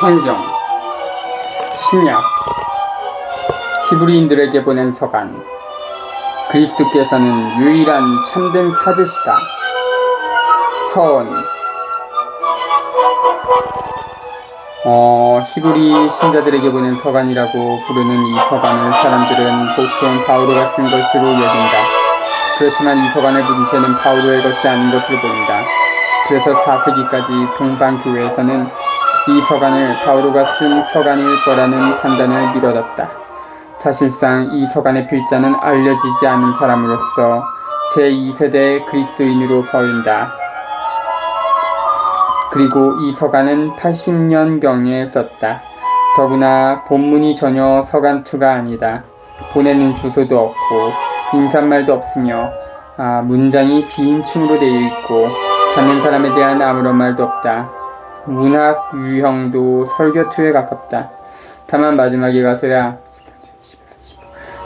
성경, 신약, 히브리인들에게 보낸 서간. 그리스도께서는 유일한 참된 사제시다. 서원. 히브리 신자들에게 보낸 서간이라고 부르는 이 서간을 사람들은 보통 바오로가 쓴 것으로 여긴다. 그렇지만 이 서간의 문체는 바오로의 것이 아닌 것으로 보인다. 그래서 4세기까지 동방교회에서는 이 서간을 바오로가 쓴 서간일 거라는 판단을 미뤄뒀다. 사실상 이 서간의 필자는 알려지지 않은 사람으로서 제2세대 그리스도인으로 보인다. 그리고 이 서간은 80년경에 썼다. 더구나 본문이 전혀 서간2가 아니다. 보내는 주소도 없고 인사말도 없으며 문장이 비인칭으로 되어 있고 받는 사람에 대한 아무런 말도 없다. 문학 유형도 설교2에 가깝다. 다만 마지막에 가서야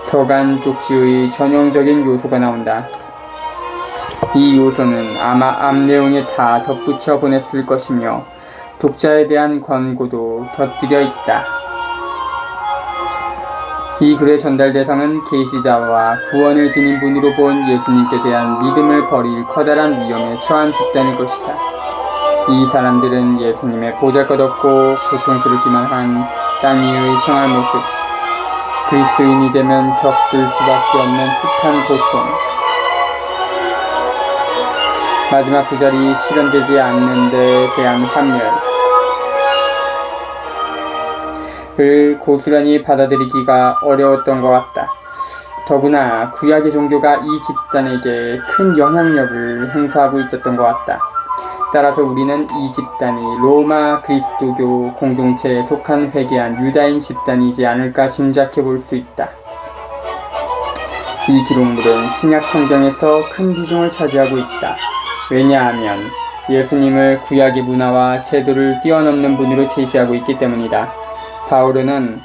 서간 쪽지의 전형적인 요소가 나온다. 이 요소는 아마 앞 내용에 다 덧붙여 보냈을 것이며 독자에 대한 권고도 곁들여 있다. 이 글의 전달 대상은 계시자와 구원을 지닌 분으로 본 예수님께 대한 믿음을 버릴 커다란 위험에 처한 집단일 것이다. 이 사람들은 예수님의 보잘것없고 고통스럽기만 한 땅 위의 생활 모습, 그리스도인이 되면 겪을 수밖에 없는 숱한 고통, 마지막 구절이 실현되지 않는 데에 대한 환멸을 고스란히 받아들이기가 어려웠던 것 같다. 더구나 구약의 종교가 이 집단에게 큰 영향력을 행사하고 있었던 것 같다. 따라서 우리는 이 집단이 로마 그리스도교 공동체에 속한 회개한 유다인 집단이지 않을까 짐작해 볼 수 있다. 이 기록물은 신약 성경에서 큰 비중을 차지하고 있다. 왜냐하면 예수님을 구약의 문화와 제도를 뛰어넘는 분으로 제시하고 있기 때문이다. 바오로는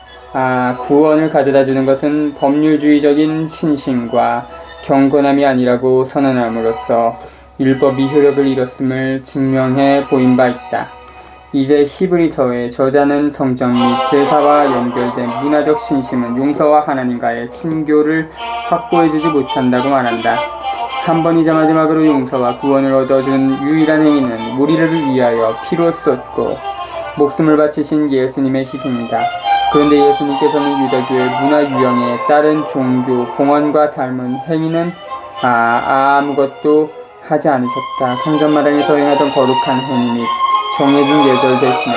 구원을 가져다 주는 것은 법률주의적인 신심과 경건함이 아니라고 선언함으로써 율법이 효력을 잃었음을 증명해 보인 바 있다. 이제 히브리서의 저자는 성전 및 제사와 연결된 문화적 신심은 용서와 하나님과의 친교를 확보해주지 못한다고 말한다. 한 번이자 마지막으로 용서와 구원을 얻어준 유일한 행위는 우리를 위하여 피로 쏟고 목숨을 바치신 예수님의 희생이다. 그런데 예수님께서는 유대교의 문화 유형에 따른 종교 봉헌과 닮은 행위는 아무것도 하지 않으셨다. 성전 마당에서 행하던 거룩한 행위 및 정해진 예절 대신에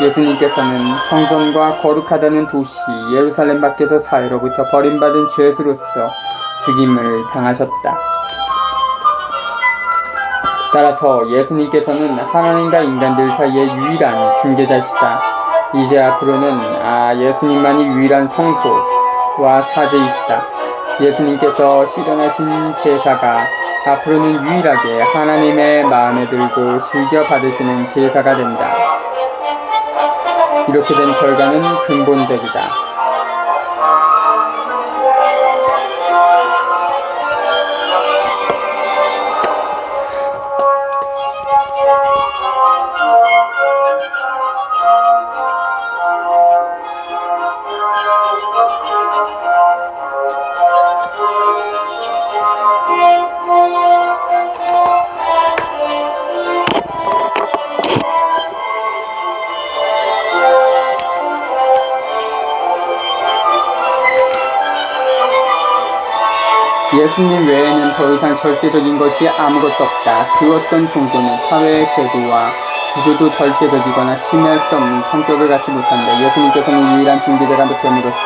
예수님께서는 성전과 거룩하다는 도시 예루살렘 밖에서 사회로부터 버림받은 죄수로서 죽임을 당하셨다. 따라서 예수님께서는 하나님과 인간들 사이의 유일한 중재자시다. 이제 앞으로는 예수님만이 유일한 성소와 사제이시다. 예수님께서 실현하신 제사가 앞으로는 유일하게 하나님의 마음에 들고 즐겨 받으시는 제사가 된다. 이렇게 된 결과는 근본적이다. 예수님 외에는 더 이상 절대적인 것이 아무것도 없다. 그 어떤 종교는 사회의 제도와 구조도 절대적이거나 침해할 수 없는 성격을 갖지 못한다. 예수님께서는 유일한 중재자가 됨으로써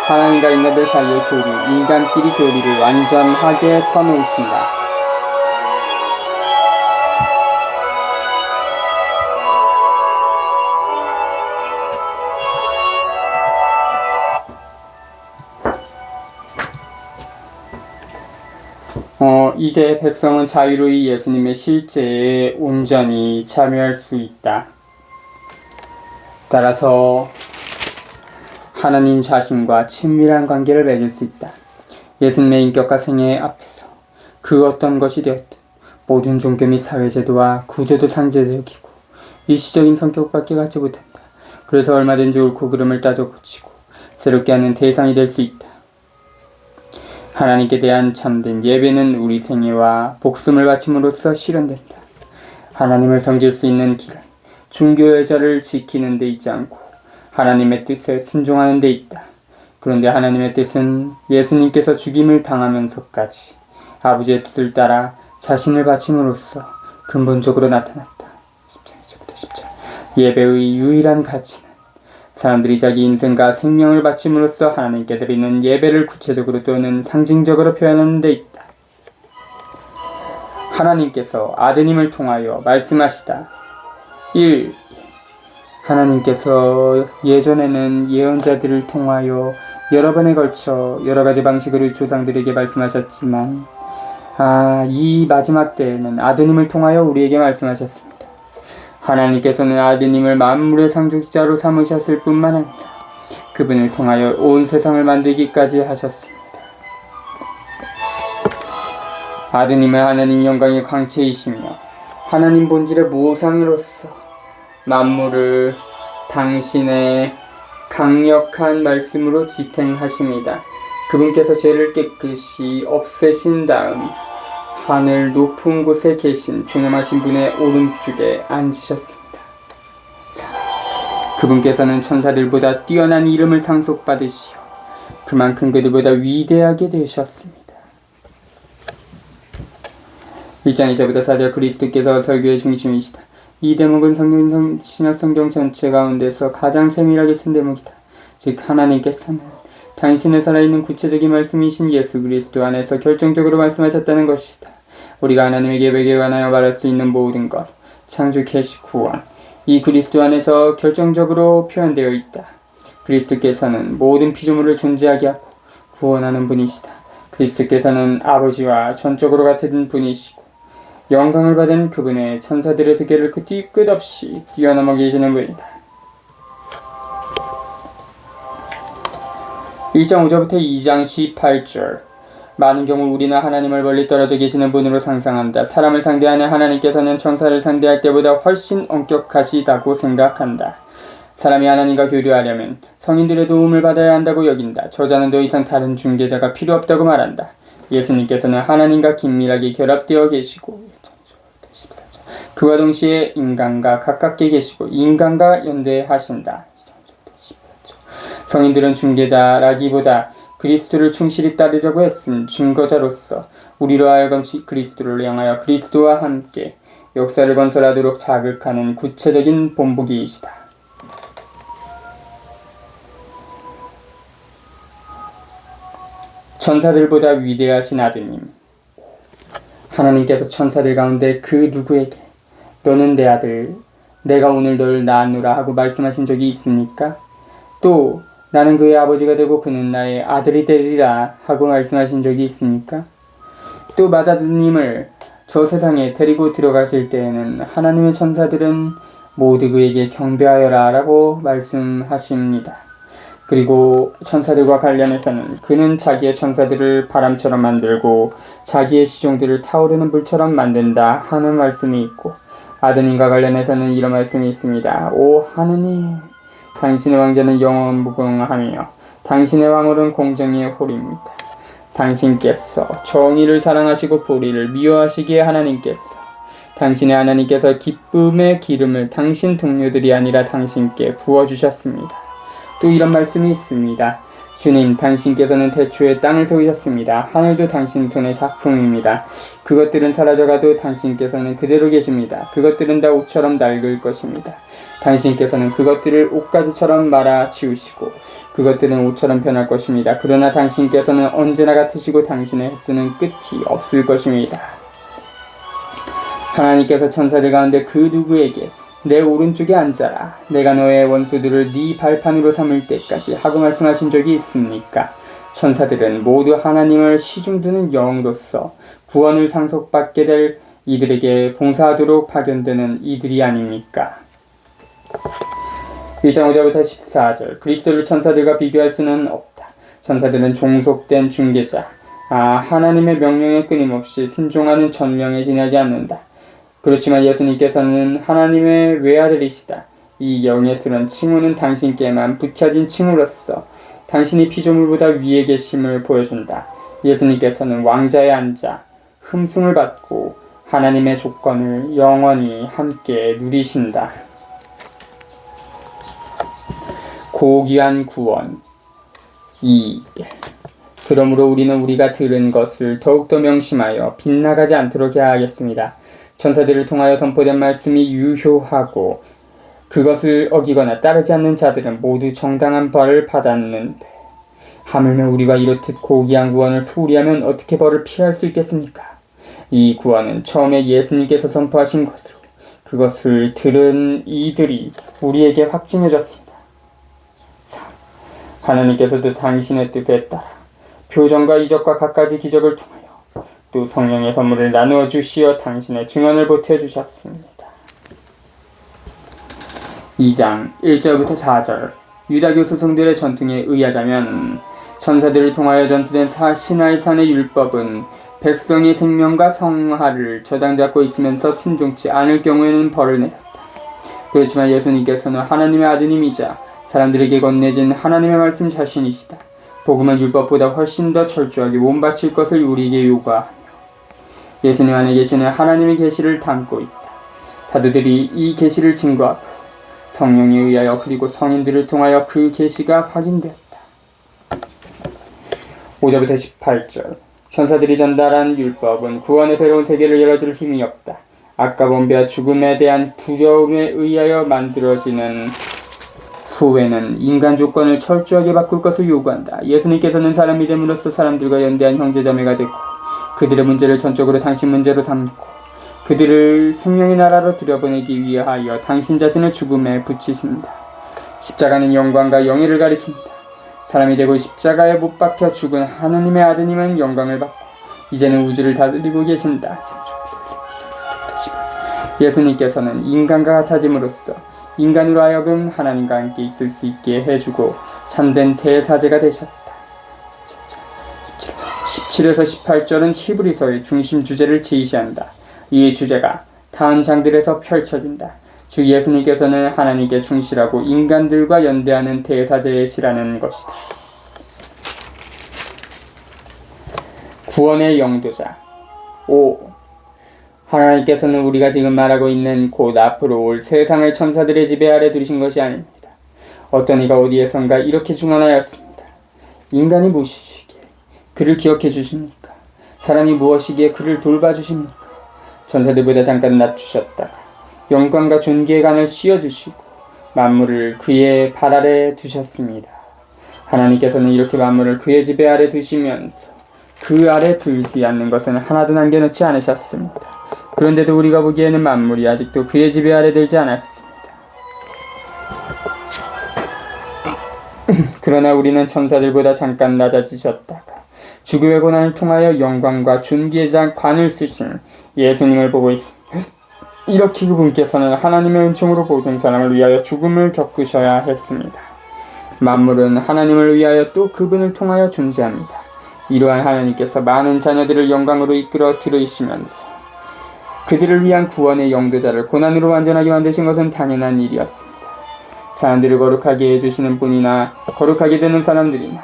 하나님과 인간들 사이의 교류, 인간끼리 교류를 완전하게 터놓으신다. 이제 백성은 자유로이 예수님의 실제에 온전히 참여할 수 있다. 따라서 하나님 자신과 친밀한 관계를 맺을 수 있다. 예수님의 인격과 생애 앞에서 그 어떤 것이 되었든 모든 종교 및 사회제도와 구조도 상대적이고 일시적인 성격밖에 갖지 못한다. 그래서 얼마든지 옳고 그름을 따져 고치고 새롭게 하는 대상이 될 수 있다. 하나님께 대한 참된 예배는 우리 생애와 목숨을 바침으로써 실현된다. 하나님을 섬길 수 있는 길은 종교의 자를 지키는 데 있지 않고 하나님의 뜻에 순종하는 데 있다. 그런데 하나님의 뜻은 예수님께서 죽임을 당하면서까지 아버지의 뜻을 따라 자신을 바침으로써 근본적으로 나타났다. 10장 10절. 예배의 유일한 가치는 사람들이 자기 인생과 생명을 바침으로써 하나님께 드리는 예배를 구체적으로 또는 상징적으로 표현하는 데 있다. 하나님께서 아드님을 통하여 말씀하시다. 1. 하나님께서 예전에는 예언자들을 통하여 여러 번에 걸쳐 여러 가지 방식으로 조상들에게 말씀하셨지만 이 마지막 때에는 아드님을 통하여 우리에게 말씀하셨습니다. 하나님께서는 아드님을 만물의 상속자로 삼으셨을 뿐만 아니라 그분을 통하여 온 세상을 만들기까지 하셨습니다. 아드님은 하나님 영광의 광채이시며 하나님 본질의 모상으로서 만물을 당신의 강력한 말씀으로 지탱하십니다. 그분께서 죄를 깨끗이 없애신 다음 하늘 높은 곳에 계신 존엄하신 분의 오른쪽에 앉으셨습니다. 그분께서는 천사들보다 뛰어난 이름을 상속받으시어 그만큼 그들보다 위대하게 되셨습니다. 1장 2절부터 4절. 그리스도께서 설교의 중심이시다. 이 대목은 신약성경 전체 가운데서 가장 세밀하게 쓴 대목이다. 즉 하나님께서는 당신의 살아있는 구체적인 말씀이신 예수 그리스도 안에서 결정적으로 말씀하셨다는 것이다. 우리가 하나님의 계획에 관하여 말할 수 있는 모든 것, 창조, 계시, 구원, 이 그리스도 안에서 결정적으로 표현되어 있다. 그리스도께서는 모든 피조물을 존재하게 하고 구원하는 분이시다. 그리스도께서는 아버지와 전적으로 같은 분이시고 영광을 받은 그분의 천사들의 세계를 끝없이 뛰어넘어 계시는 분이다. 1장 5절부터 2장 18절. 많은 경우 우리는 하나님을 멀리 떨어져 계시는 분으로 상상한다. 사람을 상대하는 하나님께서는 천사를 상대할 때보다 훨씬 엄격하시다고 생각한다. 사람이 하나님과 교류하려면 성인들의 도움을 받아야 한다고 여긴다. 저자는 더 이상 다른 중개자가 필요 없다고 말한다. 예수님께서는 하나님과 긴밀하게 결합되어 계시고 그와 동시에 인간과 가깝게 계시고 인간과 연대하신다. 성인들은 중개자라기보다 그리스도를 충실히 따르려고 했음 증거자로서 우리로 하여금 그리스도를 향하여 그리스도와 함께 역사를 건설하도록 자극하는 구체적인 본보기이시다. 천사들보다 위대하신 아드님. 하나님께서 천사들 가운데 그 누구에게 너는 내 아들, 내가 오늘 너를 낳았노라 하고 말씀하신 적이 있습니까? 또 나는 그의 아버지가 되고 그는 나의 아들이 되리라 하고 말씀하신 적이 있습니까? 또 맏아드님을 저 세상에 데리고 들어가실 때에는 하나님의 천사들은 모두 그에게 경배하여라 라고 말씀하십니다. 그리고 천사들과 관련해서는 그는 자기의 천사들을 바람처럼 만들고 자기의 시종들을 타오르는 불처럼 만든다 하는 말씀이 있고 아드님과 관련해서는 이런 말씀이 있습니다. 오 하느님, 당신의 왕자는 영원무궁하며 당신의 왕홀은 공정의 홀입니다. 당신께서 정의를 사랑하시고 보리를 미워하시기에 당신의 하나님께서 기쁨의 기름을 당신 동료들이 아니라 당신께 부어주셨습니다. 또 이런 말씀이 있습니다. 주님, 당신께서는 태초에 땅을 세우셨습니다. 하늘도 당신 손의 작품입니다. 그것들은 사라져가도 당신께서는 그대로 계십니다. 그것들은 다 옷처럼 낡을 것입니다. 당신께서는 그것들을 옷가지처럼 말아 치우시고 그것들은 옷처럼 변할 것입니다. 그러나 당신께서는 언제나 같으시고 당신의 횟수는 끝이 없을 것입니다. 하나님께서 천사들 가운데 그 누구에게 내 오른쪽에 앉아라, 내가 너의 원수들을 네 발판으로 삼을 때까지 하고 말씀하신 적이 있습니까? 천사들은 모두 하나님을 시중드는 영으로서 구원을 상속받게 될 이들에게 봉사하도록 파견되는 이들이 아닙니까? 1장 5절부터 14절. 그리스도를 천사들과 비교할 수는 없다. 천사들은 종속된 중개자, 하나님의 명령에 끊임없이 순종하는 전명에 지나지 않는다. 그렇지만 예수님께서는 하나님의 외아들이시다. 이 영예스런 칭호는 당신께만 붙여진 칭호로서 당신이 피조물보다 위에 계심을 보여준다. 예수님께서는 왕자에 앉아 흠숭을 받고 하나님의 조건을 영원히 함께 누리신다. 고귀한 구원 2. 그러므로 우리는 우리가 들은 것을 더욱더 명심하여 빗나가지 않도록 해야 하겠습니다. 천사들을 통하여 선포된 말씀이 유효하고 그것을 어기거나 따르지 않는 자들은 모두 정당한 벌을 받았는데 하물며 우리가 이렇듯 고귀한 구원을 소홀히 하면 어떻게 벌을 피할 수 있겠습니까? 이 구원은 처음에 예수님께서 선포하신 것으로 그것을 들은 이들이 우리에게 확증해 줬습니다. 3. 하나님께서도 당신의 뜻에 따라 표정과 이적과 갖가지 기적을 통하여 또 성령의 선물을 나누어 주시어 당신의 증언을 보태주셨습니다. 2장 1절부터 4절 유다교 스승들의 전통에 의하자면 천사들을 통하여 전수된 시나이산의 율법은 백성의 생명과 성화를 저당 잡고 있으면서 순종치 않을 경우에는 벌을 내렸다. 그렇지만 예수님께서는 하나님의 아드님이자 사람들에게 건네진 하나님의 말씀 자신이시다. 복음은 율법보다 훨씬 더 철저하게 몸바칠 것을 우리에게 요구하며 예수님 안에 계시는 하나님의 계시를 담고 있다. 사도들이 이 계시를 증거하고 성령에 의하여 그리고 성인들을 통하여 그 계시가 확인되었다. 5절부터 18절 천사들이 전달한 율법은 구원의 새로운 세계를 열어줄 힘이 없다. 악과 범죄와 죽음에 대한 두려움에 의하여 만들어지는 후회는 인간 조건을 철저하게 바꿀 것을 요구한다. 예수님께서는 사람이 됨으로써 사람들과 연대한 형제자매가 되고 그들의 문제를 전적으로 당신 문제로 삼고 그들을 생명의 나라로 들여보내기 위하여 당신 자신을 죽음에 붙이신다. 십자가는 영광과 영예를 가리킨다. 사람이 되고 십자가에 못 박혀 죽은 하나님의 아드님은 영광을 받고 이제는 우주를 다스리고 계신다. 예수님께서는 인간과 같아짐으로써 인간으로 하여금 하나님과 함께 있을 수 있게 해주고 참된 대사제가 되셨다. 17에서 18절은 히브리서의 중심 주제를 제시한다. 이 주제가 다음 장들에서 펼쳐진다. 주 예수님께서는 하나님께 충실하고 인간들과 연대하는 대사제시라는 것이다. 구원의 영도자 5. 하나님께서는 우리가 지금 말하고 있는 곧 앞으로 올 세상을 천사들의 지배 아래 두신 것이 아닙니다. 어떤 이가 어디에선가 이렇게 중언하였습니다. 인간이 무엇이기에 그를 기억해 주십니까? 사람이 무엇이기에 그를 돌봐주십니까? 천사들보다 잠깐 낮추셨다가 영광과 존귀의 간을 씌워주시고 만물을 그의 발 아래 두셨습니다. 하나님께서는 이렇게 만물을 그의 지배 아래 두시면서 그 아래 두지 않는 것은 하나도 남겨놓지 않으셨습니다. 그런데도 우리가 보기에는 만물이 아직도 그의 지배 아래 들지 않았습니다. 그러나 우리는 천사들보다 잠깐 낮아지셨다가 죽음의 고난을 통하여 영광과 존귀의 관을 쓰신 예수님을 보고 있습니다. 이렇게 그분께서는 하나님의 은총으로 모든 사람을 위하여 죽음을 겪으셔야 했습니다. 만물은 하나님을 위하여 또 그분을 통하여 존재합니다. 이러한 하나님께서 많은 자녀들을 영광으로 이끌어 들으시면서 그들을 위한 구원의 영도자를 고난으로 완전하게 만드신 것은 당연한 일이었습니다. 사람들을 거룩하게 해주시는 분이나 거룩하게 되는 사람들이나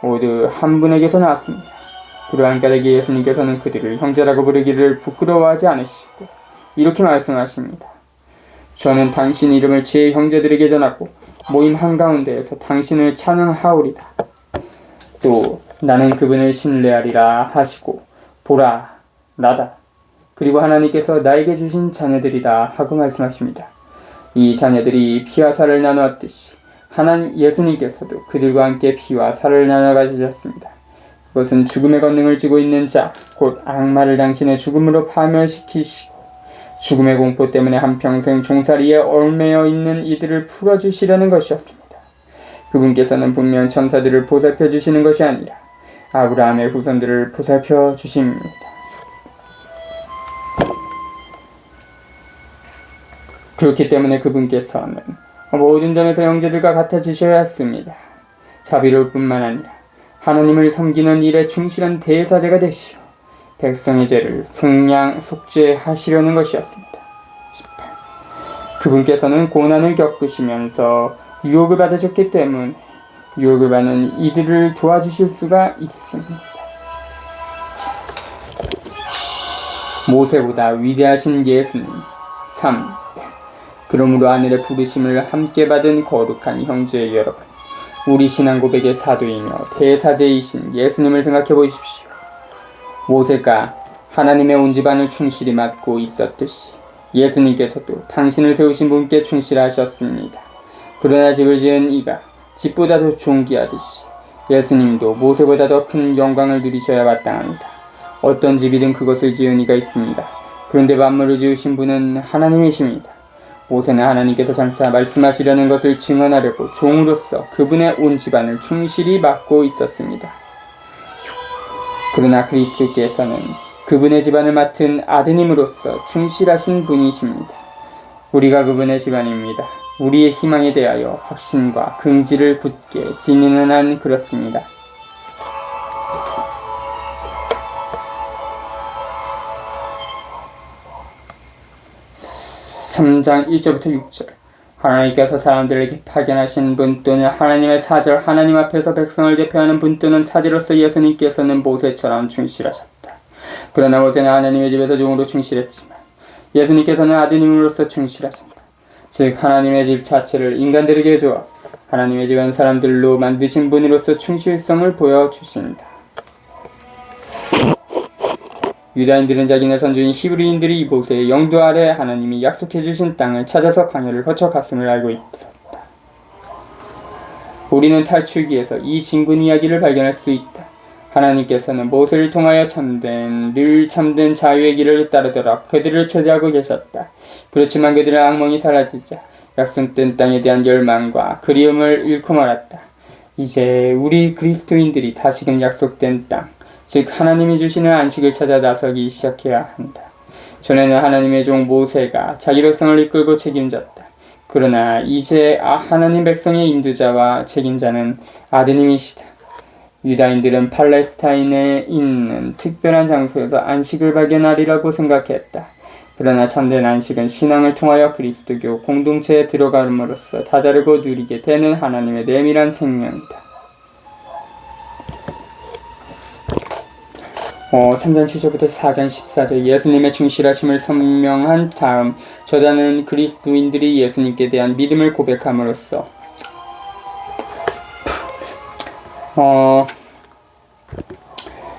모두 한 분에게서 나왔습니다. 그러한 까닭에 예수님께서는 그들을 형제라고 부르기를 부끄러워하지 않으시고 이렇게 말씀하십니다. 저는 당신 이름을 제 형제들에게 전하고 모임 한가운데에서 당신을 찬양하오리다. 또 나는 그분을 신뢰하리라 하시고 보라 나다. 그리고 하나님께서 나에게 주신 자녀들이다 하고 말씀하십니다. 이 자녀들이 피와 살을 나누었듯이 예수님께서도 그들과 함께 피와 살을 나눠 가지셨습니다. 그것은 죽음의 권능을 쥐고 있는 자, 곧 악마를 당신의 죽음으로 파멸시키시고 죽음의 공포 때문에 한평생 종살이에 얽매여 있는 이들을 풀어주시려는 것이었습니다. 그분께서는 분명 천사들을 보살펴 주시는 것이 아니라 아브라함의 후손들을 보살펴 주십니다. 그렇기 때문에 그분께서는 모든 점에서 형제들과 같아지셔야 했습니다. 자비로울 뿐만 아니라 하나님을 섬기는 일에 충실한 대사제가 되시어 백성의 죄를 속죄하시려는 것이었습니다. 18. 그분께서는 고난을 겪으시면서 유혹을 받으셨기 때문에 유혹을 받는 이들을 도와주실 수가 있습니다. 모세보다 위대하신 예수님. 3. 그러므로 하늘의 부르심을 함께 받은 거룩한 형제 여러분, 우리 신앙 고백의 사도이며 대사제이신 예수님을 생각해 보십시오. 모세가 하나님의 온 집안을 충실히 맡고 있었듯이 예수님께서도 당신을 세우신 분께 충실하셨습니다. 그러나 집을 지은 이가 집보다 더 존귀하듯이 예수님도 모세보다 더 큰 영광을 누리셔야 마땅합니다. 어떤 집이든 그것을 지은 이가 있습니다. 그런데 만물을 지으신 분은 하나님이십니다. 모세는 하나님께서 장차 말씀하시려는 것을 증언하려고 종으로서 그분의 온 집안을 충실히 맡고 있었습니다. 그러나 그리스도께서는 그분의 집안을 맡은 아드님으로서 충실하신 분이십니다. 우리가 그분의 집안입니다. 우리의 희망에 대하여 확신과 긍지를 굳게 지니는 한 그렇습니다. 3장 1절부터 6절. 하나님께서 사람들에게 파견하신 분 또는 하나님의 사절, 하나님 앞에서 백성을 대표하는 분 또는 사제로서 예수님께서는 모세처럼 충실하셨다. 그러나 모세는 하나님의 집에서 종으로 충실했지만 예수님께서는 아드님으로서 충실하신다. 즉 하나님의 집 자체를 인간들에게 주어 하나님의 집안 사람들로 만드신 분으로서 충실성을 보여주신다. 유다인들은 자기네 선조인 히브리인들이 모세의 영도 아래 하나님이 약속해 주신 땅을 찾아서 광야를 거쳐 갔음을 알고 있었다. 우리는 탈출기에서 이 진군 이야기를 발견할 수 있다. 하나님께서는 모세를 통하여 늘 참된 자유의 길을 따르더라 그들을 초대하고 계셨다. 그렇지만 그들의 악몽이 사라지자 약속된 땅에 대한 열망과 그리움을 잃고 말았다. 이제 우리 그리스도인들이 다시금 약속된 땅, 즉 하나님이 주시는 안식을 찾아 나서기 시작해야 한다. 전에는 하나님의 종 모세가 자기 백성을 이끌고 책임졌다. 그러나 이제 하나님 백성의 인도자와 책임자는 아드님이시다. 유다인들은 팔레스타인에 있는 특별한 장소에서 안식을 발견하리라고 생각했다. 그러나 참된 안식은 신앙을 통하여 그리스도교 공동체에 들어감으로써 다다르고 누리게 되는 하나님의 내밀한 생명이다. 3장 7절부터 4장 14절. 예수님의 충실하심을 설명한 다음 저자는 그리스도인들이 예수님께 대한 믿음을 고백함으로써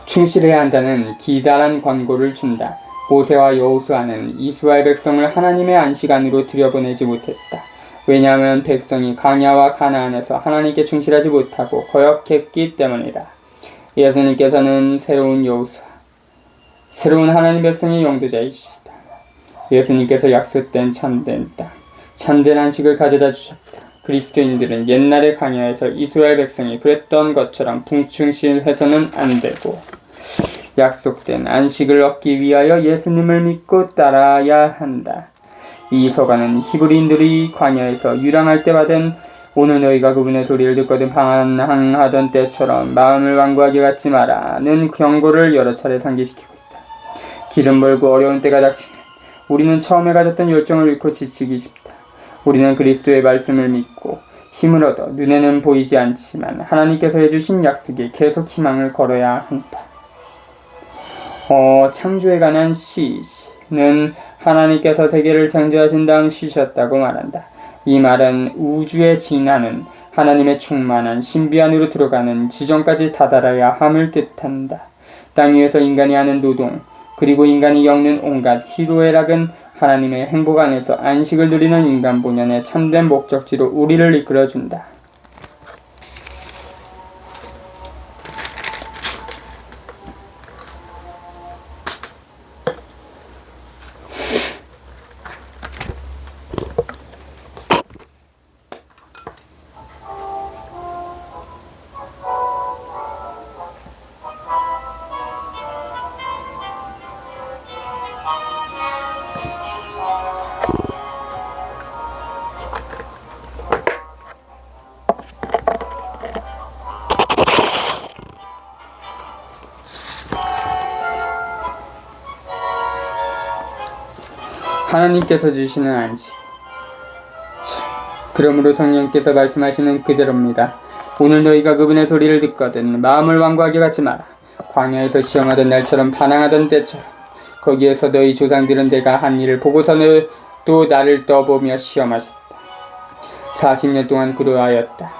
충실해야 한다는 기다란 권고를 준다. 모세와 여호수아는 이스라엘 백성을 하나님의 안식 안으로 들여보내지 못했다. 왜냐하면 백성이 광야와 가나안에서 하나님께 충실하지 못하고 거역했기 때문이다. 예수님께서는 새로운 여호수아, 새로운 하나님 백성의 영도자이시다. 예수님께서 약속된 참된 땅, 참된 안식을 가져다 주셨다. 그리스도인들은 옛날의 광야에서 이스라엘 백성이 그랬던 것처럼 불충실해서는 안 되고 약속된 안식을 얻기 위하여 예수님을 믿고 따라야 한다. 이 서가는 히브리인들이 광야에서 유랑할 때 받은 오늘 너희가 그분의 소리를 듣거든 방황하던 때처럼 마음을 완고하게 갖지 마라는 경고를 여러 차례 상기시키고 있다. 기름 벌고 어려운 때가 닥치면 우리는 처음에 가졌던 열정을 잃고 지치기 쉽다. 우리는 그리스도의 말씀을 믿고 힘을 얻어 눈에는 보이지 않지만 하나님께서 해주신 약속에 계속 희망을 걸어야 한다. 창조에 관한 시는 하나님께서 세계를 창조하신 다음 쉬셨다고 말한다. 이 말은 우주에 진하는 하나님의 충만한 신비안으로 들어가는 지점까지 다다라야 함을 뜻한다. 땅 위에서 인간이 하는 노동, 그리고 인간이 겪는 온갖 희로애락은 하나님의 행복 안에서 안식을 누리는 인간 본연의 참된 목적지로 우리를 이끌어준다. 하나님께서 주시는 안식. 그러므로 성령께서 말씀하시는 그대로입니다. 오늘 너희가 그분의 소리를 듣거든 마음을 완고하게 갖지 마라. 광야에서 시험하던 날처럼 반항하던 때처럼 거기에서 너희 조상들은 내가 한 일을 보고서는 또 나를 떠보며 시험하셨다. 40년 동안 그러하였다.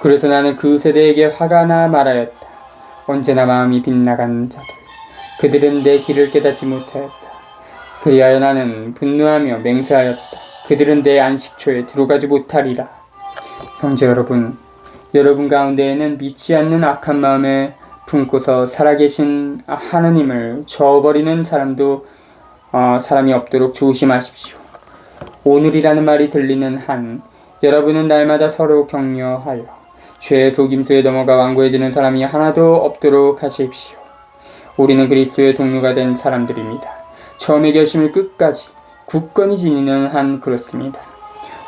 그래서 나는 그 세대에게 화가 나 말하였다. 언제나 마음이 빗나간 자들, 그들은 내 길을 깨닫지 못하였다. 그리하여 나는 분노하며 맹세하였다. 그들은 내 안식처에 들어가지 못하리라. 형제 여러분, 여러분 가운데에는 믿지 않는 악한 마음에 품고서 살아계신 하느님을 저버리는 사람이 없도록 조심하십시오. 오늘이라는 말이 들리는 한 여러분은 날마다 서로 격려하여 죄의 속임수에 넘어가 완고해지는 사람이 하나도 없도록 하십시오. 우리는 그리스도의 동료가 된 사람들입니다. 처음의 결심을 끝까지 굳건히 지니는 한 그렇습니다.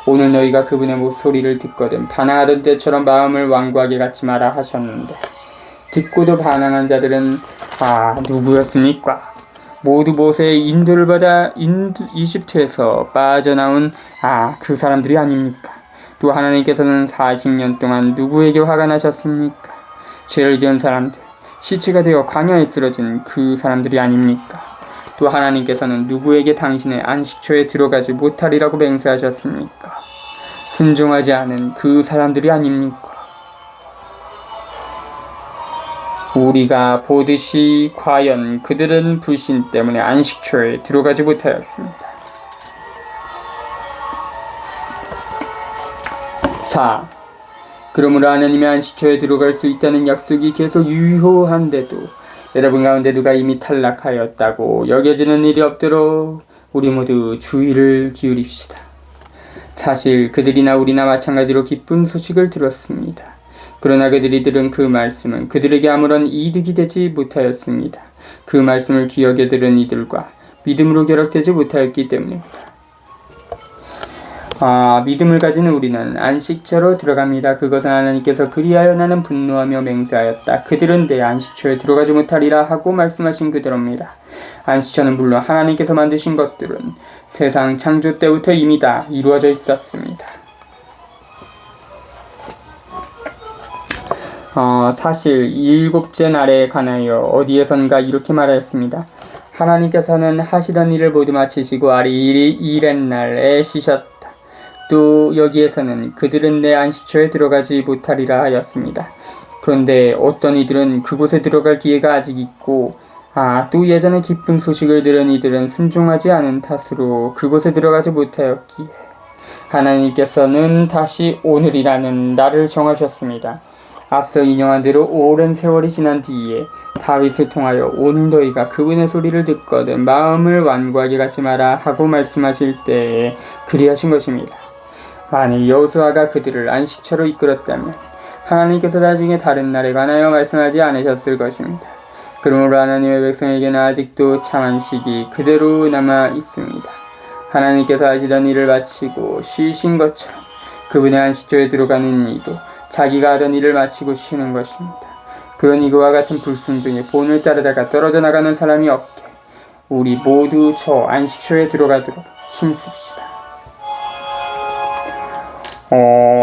오늘 너희가 그분의 목소리를 듣거든 반항하던 때처럼 마음을 완고하게 갖지 마라 하셨는데, 듣고도 반항한 자들은 누구였습니까? 모두 모세의 인도를 받아 이집트에서 빠져나온 그 사람들이 아닙니까? 또 하나님께서는 40년 동안 누구에게 화가 나셨습니까? 죄를 지은 사람들, 시체가 되어 광야에 쓰러진 그 사람들이 아닙니까? 또 하나님께서는 누구에게 당신의 안식처에 들어가지 못하리라고 맹세하셨습니까? 순종하지 않은 그 사람들이 아닙니까? 우리가 보듯이 과연 그들은 불신 때문에 안식처에 들어가지 못하였습니다. 4. 그러므로 하나님의 안식처에 들어갈 수 있다는 약속이 계속 유효한데도 여러분 가운데 누가 이미 탈락하였다고 여겨지는 일이 없도록 우리 모두 주의를 기울입시다. 사실 그들이나 우리나 마찬가지로 기쁜 소식을 들었습니다. 그러나 그들이 들은 그 말씀은 그들에게 아무런 이득이 되지 못하였습니다. 그 말씀을 귀하게 들은 이들과 믿음으로 결합되지 못하였기 때문입니다. 믿음을 가진 우리는 안식처로 들어갑니다. 그것은 하나님께서 그리하여 나는 분노하며 맹세하였다. 그들은 내 안식처에 들어가지 못하리라 하고 말씀하신 그대로입니다. 안식처는 물론 하나님께서 만드신 것들은 세상 창조 때부터 이미 다 이루어져 있었습니다. 사실 7째 날에 관하여 어디에선가 이렇게 말하였습니다. 하나님께서는 하시던 일을 모두 마치시고 아리 1의 쉬셨다. 또 여기에서는 그들은 내 안식처에 들어가지 못하리라 하였습니다. 그런데 어떤 이들은 그곳에 들어갈 기회가 아직 있고 또 예전에 기쁜 소식을 들은 이들은 순종하지 않은 탓으로 그곳에 들어가지 못하였기에 하나님께서는 다시 오늘이라는 날을 정하셨습니다. 앞서 인용한 대로 오랜 세월이 지난 뒤에 다윗을 통하여 오늘 너희가 그분의 소리를 듣거든 마음을 완고하게 갖지 마라 하고 말씀하실 때에 그리하신 것입니다. 만일 여호수아가 그들을 안식처로 이끌었다면 하나님께서 나중에 다른 날에 관하여 말씀하지 않으셨을 것입니다. 그러므로 하나님의 백성에게는 아직도 참안식이 그대로 남아 있습니다. 하나님께서 하시던 일을 마치고 쉬신 것처럼 그분의 안식처에 들어가는 이도 자기가 하던 일을 마치고 쉬는 것입니다. 그러니 그와 같은 불순종의 본을 따르다가 떨어져 나가는 사람이 없게 우리 모두 저 안식처에 들어가도록 힘씁시다.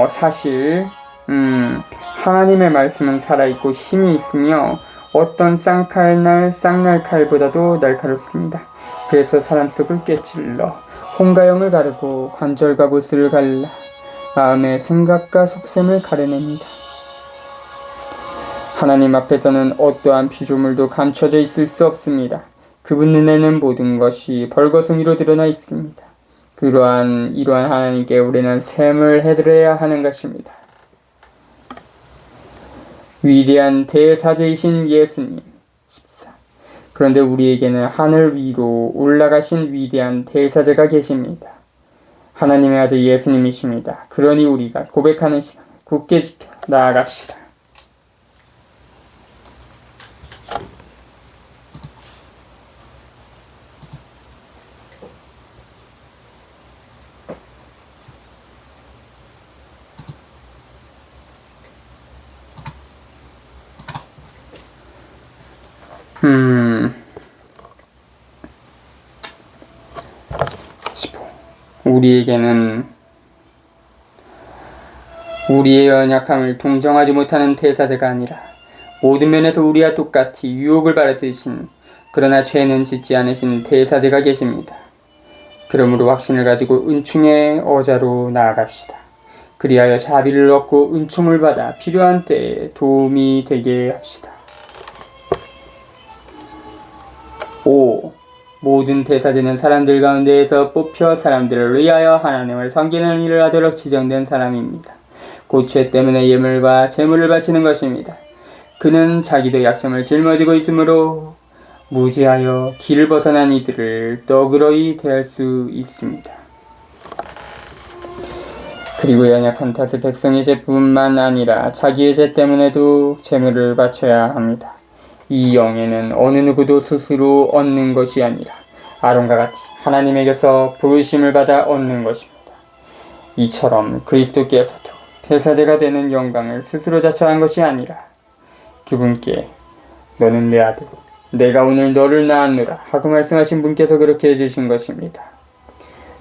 사실 하나님의 말씀은 살아있고 힘이 있으며 어떤 쌍날 칼보다도 날카롭습니다. 그래서 사람 속을 꿰찔러 홍가영을 가르고 관절과 골수를 갈라 마음의 생각과 속셈을 가려냅니다. 하나님 앞에서는 어떠한 피조물도 감춰져 있을 수 없습니다. 그분 눈에는 모든 것이 벌거숭이로 드러나 있습니다. 이러한 하나님께 우리는 샘을 해드려야 하는 것입니다. 위대한 대사제이신 예수님 14. 그런데 우리에게는 하늘 위로 올라가신 위대한 대사제가 계십니다. 하나님의 아들 예수님이십니다. 그러니 우리가 고백하는 신앙을 굳게 지켜 나아갑시다. 우리에게는 우리의 연약함을 동정하지 못하는 대사제가 아니라 모든 면에서 우리와 똑같이 유혹을 받으신 그러나 죄는 짓지 않으신 대사제가 계십니다. 그러므로 확신을 가지고 은총의 어자로 나아갑시다. 그리하여 자비를 얻고 은총을 받아 필요한 때에 도움이 되게 합시다. 5. 모든 대사제는 사람들 가운데에서 뽑혀 사람들을 위하여 하나님을 섬기는 일을 하도록 지정된 사람입니다. 곧 죄 때문에 예물과 제물을 바치는 것입니다. 그는 자기도 약점을 짊어지고 있으므로 무지하여 길을 벗어난 이들을 너그러이 대할 수 있습니다. 그리고 연약한 탓에 백성의 죄뿐만 아니라 자기의 죄 때문에도 제물을 바쳐야 합니다. 이 영예는 어느 누구도 스스로 얻는 것이 아니라 아론과 같이 하나님에게서 부르심을 받아 얻는 것입니다. 이처럼 그리스도께서도 대사제가 되는 영광을 스스로 자처한 것이 아니라 그분께 너는 내 아들, 내가 오늘 너를 낳았노라 하고 말씀하신 분께서 그렇게 해주신 것입니다.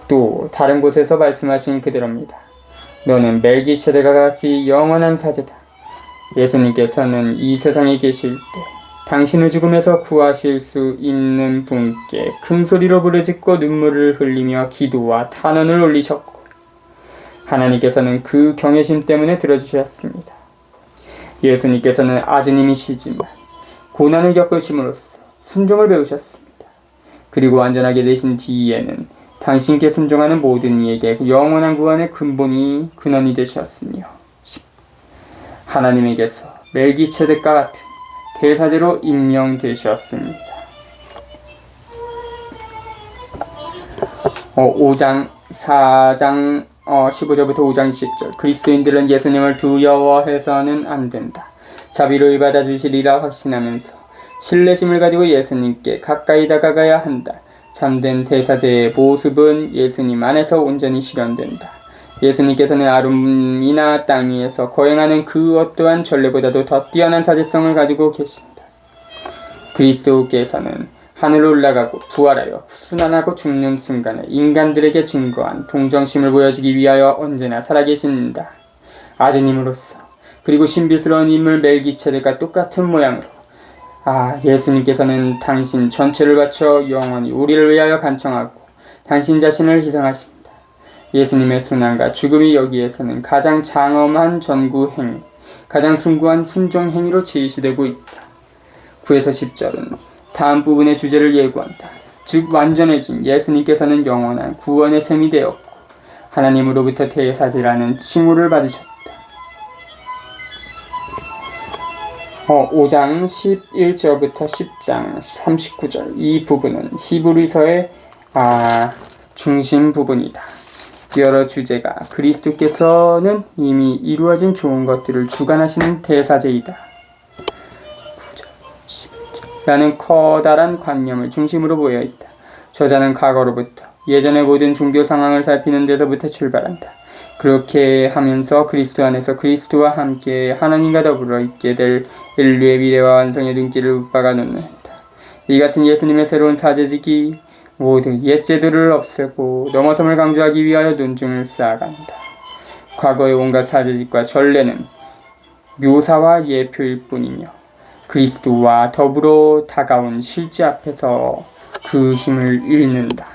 또 다른 곳에서 말씀하신 그대로입니다. 너는 멜기세덱과 같이 영원한 사제다. 예수님께서는 이 세상에 계실 때 당신을 죽음에서 구하실 수 있는 분께 큰 소리로 부르짖고 눈물을 흘리며 기도와 탄원을 올리셨고 하나님께서는 그 경외심 때문에 들어주셨습니다. 예수님께서는 아드님이시지만 고난을 겪으심으로써 순종을 배우셨습니다. 그리고 완전하게 되신 뒤에는 당신께 순종하는 모든 이에게 영원한 구원의 근원이 되셨으며 하나님에게서 멜기세덱과 같은 대사제로 임명되셨습니다. 4장 15절부터 5장 10절 그리스도인들은 예수님을 두려워해서는 안 된다. 자비로이 받아주시리라 확신하면서 신뢰심을 가지고 예수님께 가까이 다가가야 한다. 참된 대사제의 모습은 예수님 안에서 온전히 실현된다. 예수님께서는 아름이나 땅 위에서 거행하는 그 어떠한 전례보다도 더 뛰어난 사제성을 가지고 계신다. 그리스도께서는 하늘로 올라가고 부활하여 순환하고 죽는 순간에 인간들에게 증거한 동정심을 보여주기 위하여 언제나 살아계신다. 아드님으로서 그리고 신비스러운 인물 멜기세덱과 똑같은 모양으로 예수님께서는 당신 전체를 바쳐 영원히 우리를 위하여 간청하고 당신 자신을 희생하신다. 예수님의 순환과 죽음이 여기에서는 가장 장엄한 전구행위, 가장 숭고한 순종행위로 제시되고 있다. 9에서 10절은 다음 부분의 주제를 예고한다. 즉 완전해진 예수님께서는 영원한 구원의 셈이 되었고 하나님으로부터 대사제라는 칭호를 받으셨다. 5장 11절부터 10장 39절 이 부분은 히브리서의 중심 부분이다. 여러 주제가 그리스도께서는 이미 이루어진 좋은 것들을 주관하시는 대사제이다. 9절, 10절 라는 커다란 관념을 중심으로 모여있다. 저자는 과거로부터 예전의 모든 종교 상황을 살피는 데서부터 출발한다. 그렇게 하면서 그리스도 안에서 그리스도와 함께 하나님과 더불어 있게 될 인류의 미래와 완성의 눈길을 박아 놓는다. 이 같은 예수님의 새로운 사제직이 모든 옛 제도를 없애고 넘어섬을 강조하기 위하여 논증을 쌓아간다. 과거의 온갖 사제직과 전례는 묘사와 예표일 뿐이며 그리스도와 더불어 다가온 실제 앞에서 그 힘을 잃는다.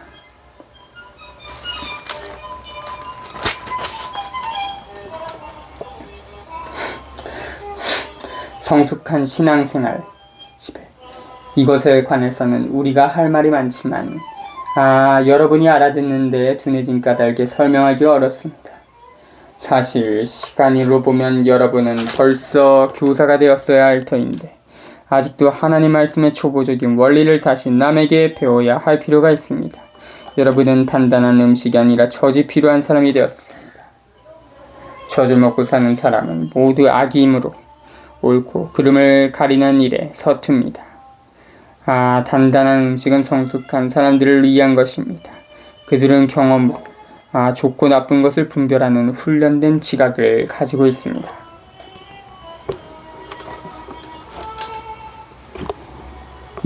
성숙한 신앙생활 10회 이것에 관해서는 우리가 할 말이 많지만 여러분이 알아듣는데 둔해진 까닭에 설명하기 어렵습니다. 사실 시간으로 보면 여러분은 벌써 교사가 되었어야 할 터인데 아직도 하나님 말씀의 초보적인 원리를 다시 남에게 배워야 할 필요가 있습니다. 여러분은 단단한 음식이 아니라 젖이 필요한 사람이 되었습니다. 젖을 먹고 사는 사람은 모두 악의 힘으로 옳고 그름을 가리는 일에 서툽니다. 단단한 음식은 성숙한 사람들을 위한 것입니다. 그들은 경험으로 좋고 나쁜 것을 분별하는 훈련된 지각을 가지고 있습니다.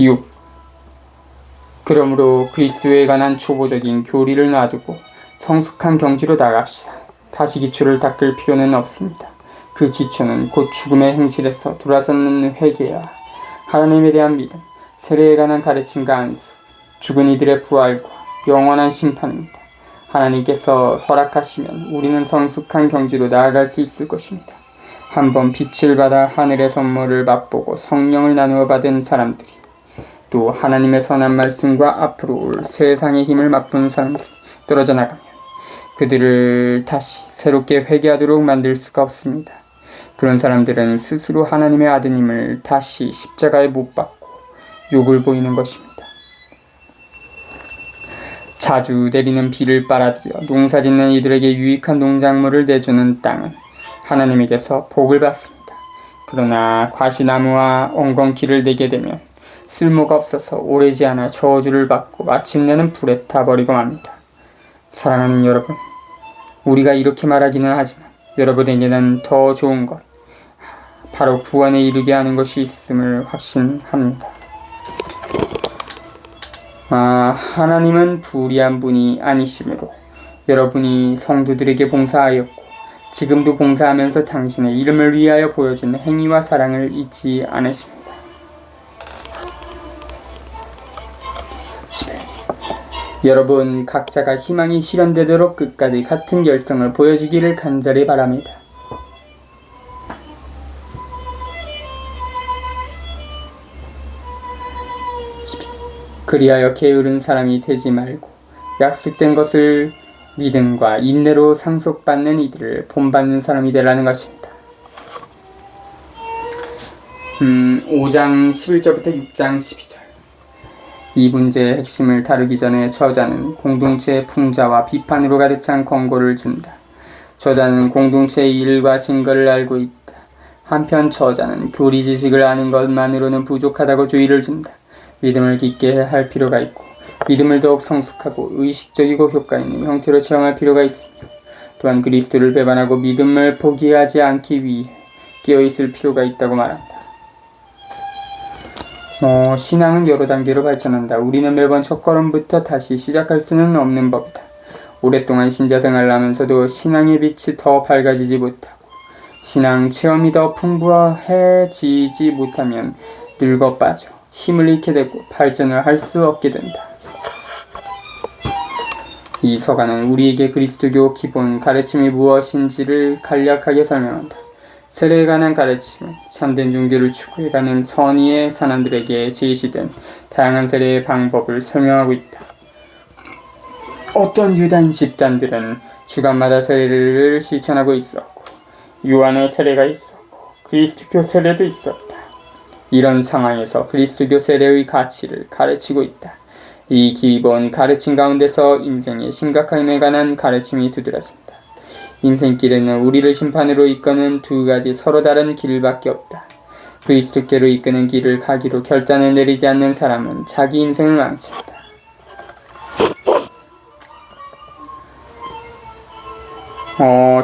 6. 그러므로 그리스도에 관한 초보적인 교리를 놔두고 성숙한 경지로 나갑시다. 다시 기초를 닦을 필요는 없습니다. 그 기초는 곧 죽음의 행실에서 돌아서는 회개와 하나님에 대한 믿음, 세례에 관한 가르침과 안수, 죽은 이들의 부활과 영원한 심판입니다. 하나님께서 허락하시면 우리는 성숙한 경지로 나아갈 수 있을 것입니다. 한번 빛을 받아 하늘의 선물을 맛보고 성령을 나누어 받은 사람들이, 또 하나님의 선한 말씀과 앞으로 올 세상의 힘을 맛본 사람들이 떨어져 나가면 그들을 다시 새롭게 회개하도록 만들 수가 없습니다. 그런 사람들은 스스로 하나님의 아드님을 다시 십자가에 못 박고 욕을 보이는 것입니다. 자주 내리는 비를 빨아들여 농사짓는 이들에게 유익한 농작물을 내주는 땅은 하나님에게서 복을 받습니다. 그러나 과시나무와 엉겅퀴를 내게 되면 쓸모가 없어서 오래지 않아 저주를 받고 마침내는 불에 타버리고 맙니다. 사랑하는 여러분, 우리가 이렇게 말하기는 하지만 여러분에게는 더 좋은 것, 바로 구원에 이르게 하는 것이 있음을 확신합니다. 하나님은 불의한 분이 아니시므로 여러분이 성도들에게 봉사하였고 지금도 봉사하면서 당신의 이름을 위하여 보여준 행위와 사랑을 잊지 않으십니다. 여러분 각자가 희망이 실현되도록 끝까지 같은 열성을 보여주기를 간절히 바랍니다. 그리하여 게으른 사람이 되지 말고 약속된 것을 믿음과 인내로 상속받는 이들을 본받는 사람이 되라는 것입니다. 5장 11절부터 6장 12절. 이 문제의 핵심을 다루기 전에 저자는 공동체의 풍자와 비판으로 가득 찬 권고를 준다. 저자는 공동체의 일과 증거를 알고 있다. 한편 저자는 교리 지식을 아는 것만으로는 부족하다고 주의를 준다. 믿음을 깊게 할 필요가 있고 믿음을 더욱 성숙하고 의식적이고 효과 있는 형태로 체험할 필요가 있습니다. 또한 그리스도를 배반하고 믿음을 포기하지 않기 위해 깨어있을 필요가 있다고 말한다. 신앙은 여러 단계로 발전한다. 우리는 매번 첫걸음부터 다시 시작할 수는 없는 법이다. 오랫동안 신자 생활을 하면서도 신앙의 빛이 더 밝아지지 못하고 신앙 체험이 더 풍부해지지 못하면 늙어 빠져 힘을 잃게 되고 발전을 할 수 없게 된다. 이 서가는 우리에게 그리스도교 기본 가르침이 무엇인지를 간략하게 설명한다. 세례에 관한 가르침은 참된 종교를 추구해가는 선의의 사람들에게 제시된 다양한 세례의 방법을 설명하고 있다. 어떤 유다인 집단들은 주간마다 세례를 실천하고 있었고 요한의 세례가 있었고 그리스도교 세례도 있었다. 이런 상황에서 그리스도교 세례의 가치를 가르치고 있다. 이 기본 가르침 가운데서 인생의 심각함에 관한 가르침이 두드러진다. 인생길에는 우리를 심판으로 이끄는 두 가지 서로 다른 길밖에 없다. 그리스도께로 이끄는 길을 가기로 결단을 내리지 않는 사람은 자기 인생을 망친다.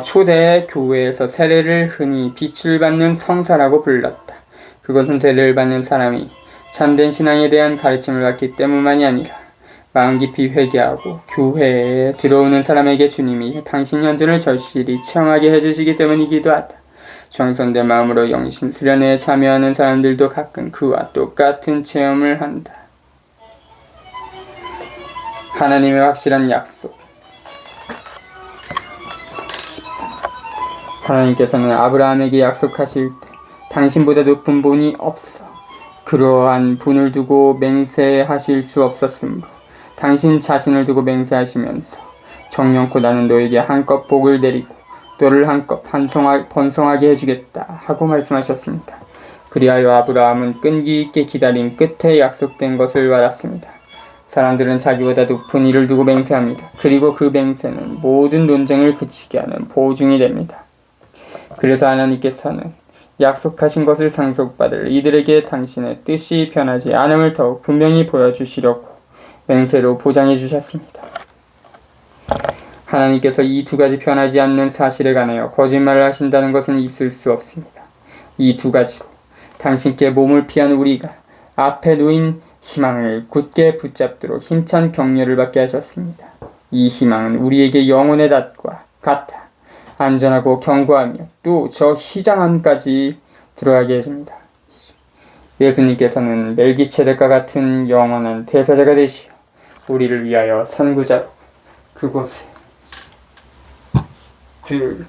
초대 교회에서 세례를 흔히 빛을 받는 성사라고 불렀다. 그것은 세례를 받는 사람이 참된 신앙에 대한 가르침을 받기 때문만이 아니라 마음 깊이 회개하고 교회에 들어오는 사람에게 주님이 당신 현존을 절실히 체험하게 해주시기 때문이기도 하다. 정성된 마음으로 영신 수련회에 참여하는 사람들도 가끔 그와 똑같은 체험을 한다. 하나님의 확실한 약속. 하나님께서는 아브라함에게 약속하실 때 당신보다 높은 분이 없어 그러한 분을 두고 맹세하실 수 없었으므로 당신 자신을 두고 맹세하시면서 정령코 나는 너에게 한껏 복을 내리고 너를 한껏 번성하게 해주겠다 하고 말씀하셨습니다. 그리하여 아브라함은 끈기 있게 기다린 끝에 약속된 것을 받았습니다. 사람들은 자기보다 높은 이를 두고 맹세합니다. 그리고 그 맹세는 모든 논쟁을 그치게 하는 보증이 됩니다. 그래서 하나님께서는 약속하신 것을 상속받을 이들에게 당신의 뜻이 변하지 않음을 더욱 분명히 보여주시려고 맹세로 보장해 주셨습니다. 하나님께서 이 두 가지 변하지 않는 사실에 관하여 거짓말을 하신다는 것은 있을 수 없습니다. 이 두 가지로 당신께 몸을 피한 우리가 앞에 놓인 희망을 굳게 붙잡도록 힘찬 격려를 받게 하셨습니다. 이 희망은 우리에게 영혼의 닷과 같아 안전하고 견고하며 또 저 시장 안까지 들어가게 해줍니다. 예수님께서는 멜기체덱과 같은 영원한 대사자가 되시어 우리를 위하여 선구자로 그곳에 들어가셨으니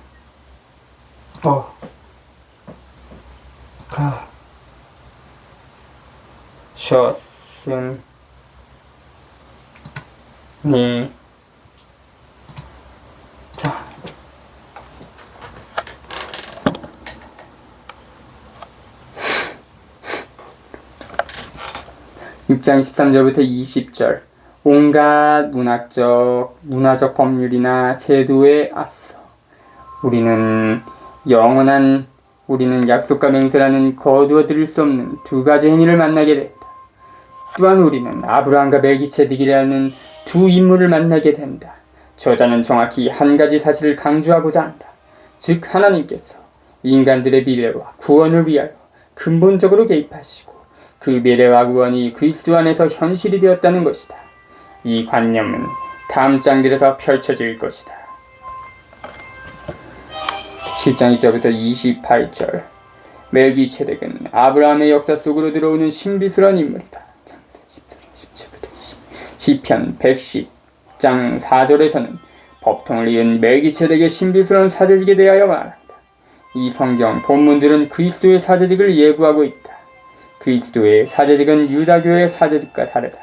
6장 13절부터 20절. 온갖 문화적 법률이나 제도에 앞서 우리는 약속과 맹세라는 거두어들일 수 없는 두 가지 행위를 만나게 된다. 또한 우리는 아브라함과 멜기체덱이라는 두 인물을 만나게 된다. 저자는 정확히 한 가지 사실을 강조하고자 한다. 즉 하나님께서 인간들의 미래와 구원을 위하여 근본적으로 개입하시고 그 미래와 구원이 그리스도 안에서 현실이 되었다는 것이다. 이 관념은 다음 장들에서 펼쳐질 것이다. 7장 2절부터 28절. 멜기체덱은 아브라함의 역사 속으로 들어오는 신비스러운 인물이다. 시편 110장 4절에서는 법통을 이은 멜기체덱의 신비스러운 사제직에 대하여 말한다. 이 성경 본문들은 그리스도의 사제직을 예고하고 있다. 그리스도의 사제직은 유다교의 사제직과 다르다.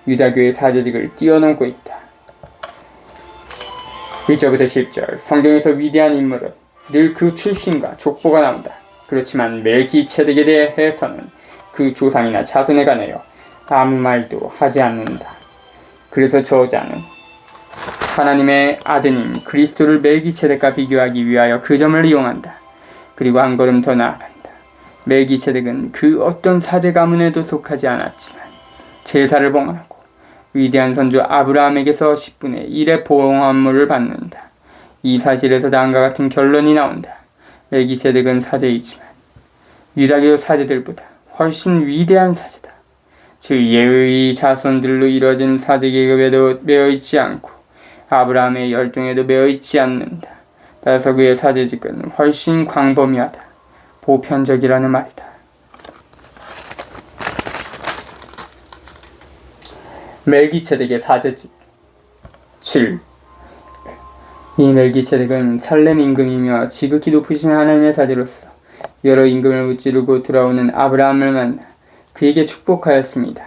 유다교의 사제직을 뛰어넘고 있다. 1절부터 10절. 성경에서 위대한 인물은 늘 그 출신과 족보가 나온다. 그렇지만 멜기체덱에 대해서는 그 조상이나 자손에 관하여 아무 말도 하지 않는다. 그래서 저자는 하나님의 아드님 그리스도를 멜기체덱과 비교하기 위하여 그 점을 이용한다. 그리고 한 걸음 더 나아간다. 멜기체덱은 그 어떤 사제 가문에도 속하지 않았지만 제사를 봉헌하고 위대한 선조 아브라함에게서 10분의 1의 봉헌물을 받는다. 이 사실에서 다음과 같은 결론이 나온다. 멜기체덱은 사제이지만 유다교 사제들보다 훨씬 위대한 사제다. 즉 예의 자손들로 이루어진 사제 계급에도 매어있지 않고 아브라함의 열동에도 매어있지 않는다. 따라서 그의 사제직은 훨씬 광범위하다. 보편적이라는 말이다. 멜기체덱의 사제직 7. 이 멜기체덱은 살렘 임금이며 지극히 높으신 하나님의 사제로서 여러 임금을 무찌르고 돌아오는 아브라함을 만나 그에게 축복하였습니다.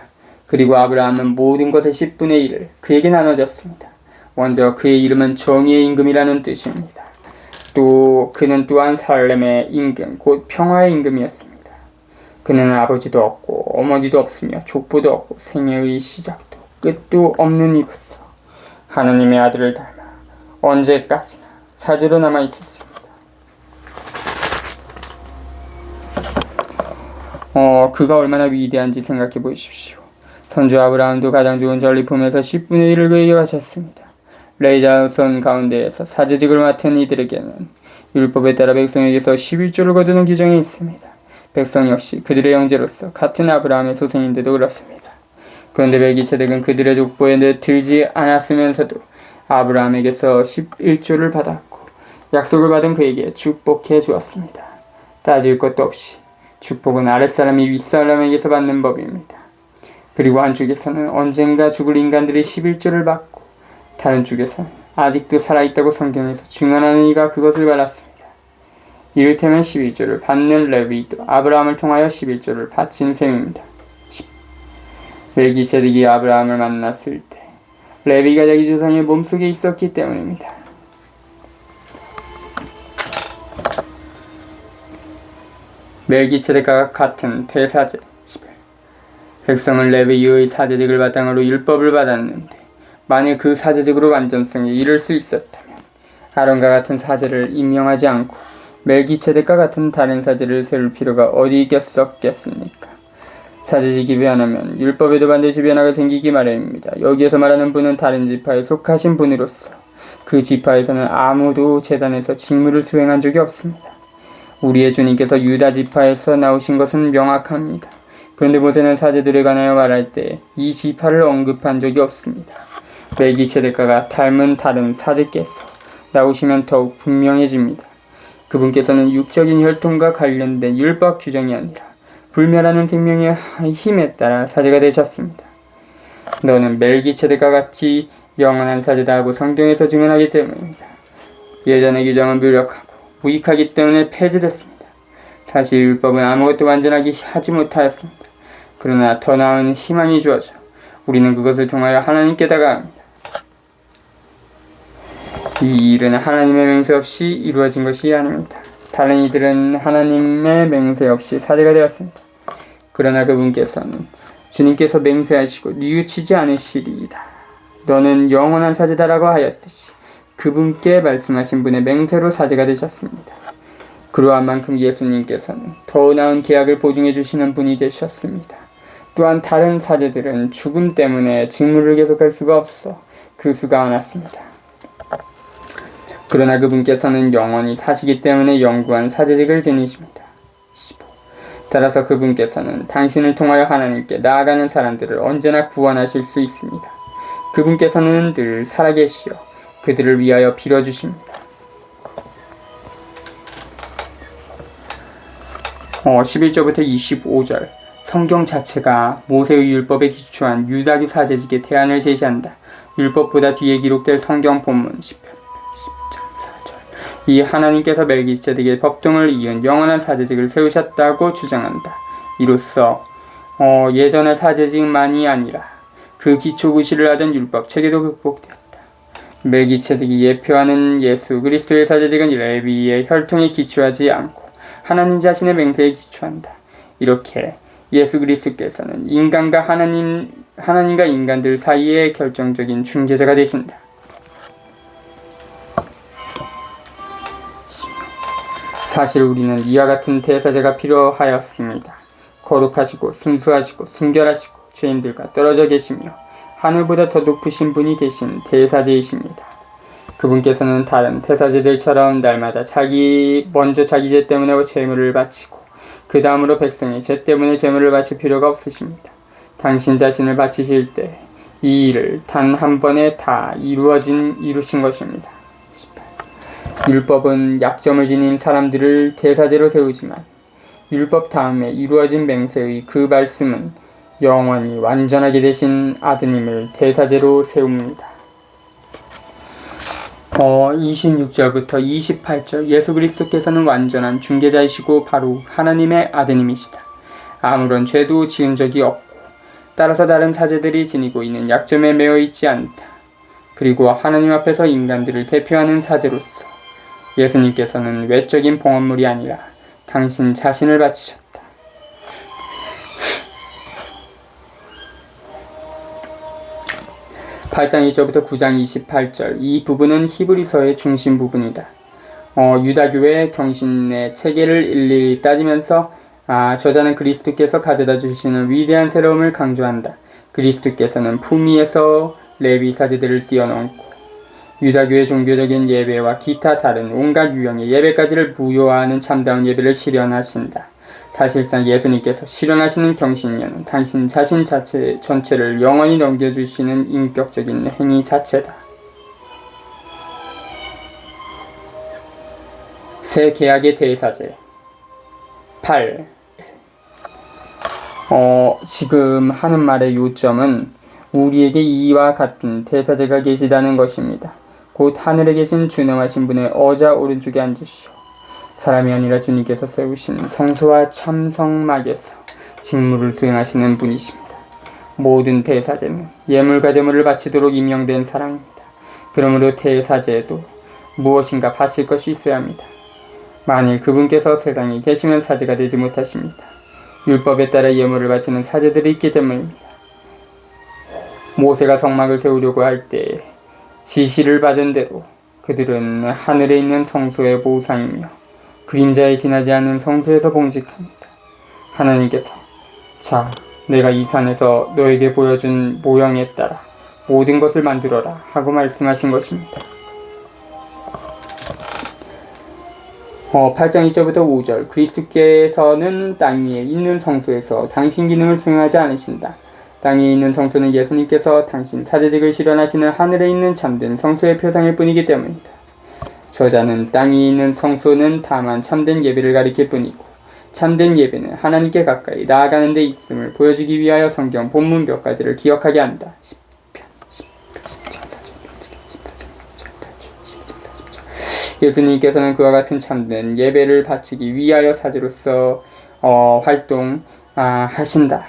그리고 아브라함은 모든 것의 10분의 1을 그에게 나눠줬습니다. 먼저 그의 이름은 정의의 임금이라는 뜻입니다. 또 그는 또한 살렘의 임금, 곧 평화의 임금이었습니다. 그는 아버지도 없고 어머니도 없으며 족보도 없고 생애의 시작도 끝도 없는 이로써 하나님의 아들을 닮아 언제까지나 사제로 남아 있었습니다. 그가 얼마나 위대한지 생각해 보십시오. 선조 아브라함도 가장 좋은 전리품에서 10분의 1을 그에게 바쳤습니다. 레위 자손 가운데에서 사제직을 맡은 이들에게는 율법에 따라 백성에게서 11조를 거두는 규정이 있습니다. 백성 역시 그들의 형제로서 같은 아브라함의 소생인데도 그렇습니다. 그런데 멜기체덱은 그들의 족보에 들지 않았으면서도 아브라함에게서 11조를 받았고 약속을 받은 그에게 축복해 주었습니다. 따질 것도 없이 축복은 아랫사람이 윗사람에게서 받는 법입니다. 그리고 한쪽에서는 언젠가 죽을 인간들이 11조를 받고 다른 쪽에서는 아직도 살아있다고 성경에서 증언하는 이가 그것을 받았습니다. 이를테면 11조를 받는 레위도 아브라함을 통하여 11조를 바친 셈입니다. 멜기세덱이 아브라함을 만났을 때 레위가 자기 조상의 몸속에 있었기 때문입니다. 멜기세덱과 같은 대사제 11. 백성은 레위의 사제직을 바탕으로 율법을 받았는데 만일 그 사제직으로 완전성에 이를 수 있었다면 아론과 같은 사제를 임명하지 않고 멜기세덱과 같은 다른 사제를 세울 필요가 어디 있겠었겠습니까? 사제직이 변하면 율법에도 반드시 변화가 생기기 마련입니다. 여기에서 말하는 분은 다른 지파에 속하신 분으로서 그 지파에서는 아무도 제단에서 직무를 수행한 적이 없습니다. 우리의 주님께서 유다 지파에서 나오신 것은 명확합니다. 그런데 모세는 사제들에 관하여 말할 때 이 지파를 언급한 적이 없습니다. 멜기세덱과 닮은 다른 사제께서 나오시면 더욱 분명해집니다. 그분께서는 육적인 혈통과 관련된 율법 규정이 아니라 불멸하는 생명의 힘에 따라 사제가 되셨습니다. 너는 멜기체덱과 같이 영원한 사제다 하고 성경에서 증언하기 때문입니다. 예전의 규정은 무력하고 무익하기 때문에 폐지됐습니다. 사실 율법은 아무것도 완전하게 하지 못하였습니다. 그러나 더 나은 희망이 주어져 우리는 그것을 통하여 하나님께 다가갑니다. 이 일은 하나님의 맹세 없이 이루어진 것이 아닙니다. 다른 이들은 하나님의 맹세 없이 사제가 되었습니다. 그러나 그분께서는 주님께서 맹세하시고 뉘우치지 않으시리이다. 너는 영원한 사제다라고 하였듯이 그분께 말씀하신 분의 맹세로 사제가 되셨습니다. 그러한 만큼 예수님께서는 더 나은 계약을 보증해 주시는 분이 되셨습니다. 또한 다른 사제들은 죽음 때문에 직무를 계속할 수가 없어 그 수가 많았습니다. 그러나 그분께서는 영원히 사시기 때문에 영구한 사제직을 지니십니다. 15. 따라서 그분께서는 당신을 통하여 하나님께 나아가는 사람들을 언제나 구원하실 수 있습니다. 그분께서는 늘 살아계시어 그들을 위하여 빌어주십니다. 11절부터 25절 성경 자체가 모세의 율법에 기초한 유다교 사제직의 대안을 제시한다. 율법보다 뒤에 기록될 성경 본문 10편 10장 4절 이 하나님께서 멜기세덱의 법등을 이은 영원한 사제직을 세우셨다고 주장한다. 이로써 예전의 사제직만이 아니라 그 기초구실을 하던 율법 체계도 극복되었다. 멜기세덱이 예표하는 예수 그리스도의 사제직은 레위의 혈통에 기초하지 않고 하나님 자신의 맹세에 기초한다. 이렇게 예수 그리스도께서는 인간과 하나님과 인간들 사이의 결정적인 중재자가 되신다. 사실 우리는 이와 같은 대사제가 필요하였습니다. 거룩하시고 순수하시고 순결하시고 죄인들과 떨어져 계시며 하늘보다 더 높으신 분이 되신 대사제이십니다. 그분께서는 다른 대사제들처럼 날마다 먼저 자기 죄 때문에 제물을 바치고 그 다음으로 백성의 죄 때문에 제물을 바칠 필요가 없으십니다. 당신 자신을 바치실 때 이 일을 단 한 번에 다 이루신 것입니다. 18. 율법은 약점을 지닌 사람들을 대사제로 세우지만 율법 다음에 이루어진 맹세의 그 말씀은 영원히 완전하게 되신 아드님을 대사제로 세웁니다. 26절부터 28절 예수 그리스도께서는 완전한 중개자이시고 바로 하나님의 아드님이시다. 아무런 죄도 지은 적이 없고 따라서 다른 사제들이 지니고 있는 약점에 매여 있지 않다. 그리고 하나님 앞에서 인간들을 대표하는 사제로서 예수님께서는 외적인 봉헌물이 아니라 당신 자신을 바치셨다. 8장 2절부터 9장 28절 이 부분은 히브리서의 중심 부분이다. 유다교의 경신의 체계를 일일이 따지면서 저자는 그리스도께서 가져다 주시는 위대한 새로움을 강조한다. 그리스도께서는 품위에서 레위 사제들을 뛰어넘고 유다교의 종교적인 예배와 기타 다른 온갖 유형의 예배까지를 무효화하는 참다운 예배를 실현하신다. 사실상 예수님께서 실현하시는 경신녀는 당신 자신 전체를 영원히 넘겨주시는 인격적인 행위 자체다. 새 계약의 대사제 8. 지금 하는 말의 요점은 우리에게 이와 같은 대사제가 계시다는 것입니다. 곧 하늘에 계신 준엄하신 분의 어자 오른쪽에 앉으시오. 사람이 아니라 주님께서 세우신 성소와 참성막에서 직무를 수행하시는 분이십니다. 모든 대사제는 예물과 제물을 바치도록 임명된 사람입니다. 그러므로 대사제에도 무엇인가 바칠 것이 있어야 합니다. 만일 그분께서 세상에 계시면 사제가 되지 못하십니다. 율법에 따라 예물을 바치는 사제들이 있기 때문입니다. 모세가 성막을 세우려고 할 때 지시를 받은 대로 그들은 하늘에 있는 성소의 보상이며 그림자에 지나지 않는 성소에서 봉직합니다. 하나님께서 자, 내가 이 산에서 너에게 보여준 모형에 따라 모든 것을 만들어라 하고 말씀하신 것입니다. 8장 2절부터 5절 그리스도께서는 땅 위에 있는 성소에서 당신 기능을 수행하지 않으신다. 땅 위에 있는 성소는 예수님께서 당신 사제직을 실현하시는 하늘에 있는 참된 성소의 표상일 뿐이기 때문이다. 저자는 땅이 있는 성소는 다만 참된 예배를 가리킬 뿐이고 참된 예배는 하나님께 가까이 나아가는 데 있음을 보여주기 위하여 성경 본문 몇 가지를 기억하게 한다. 예수님께서는 그와 같은 참된 예배를 바치기 위하여 사제로서 활동하신다.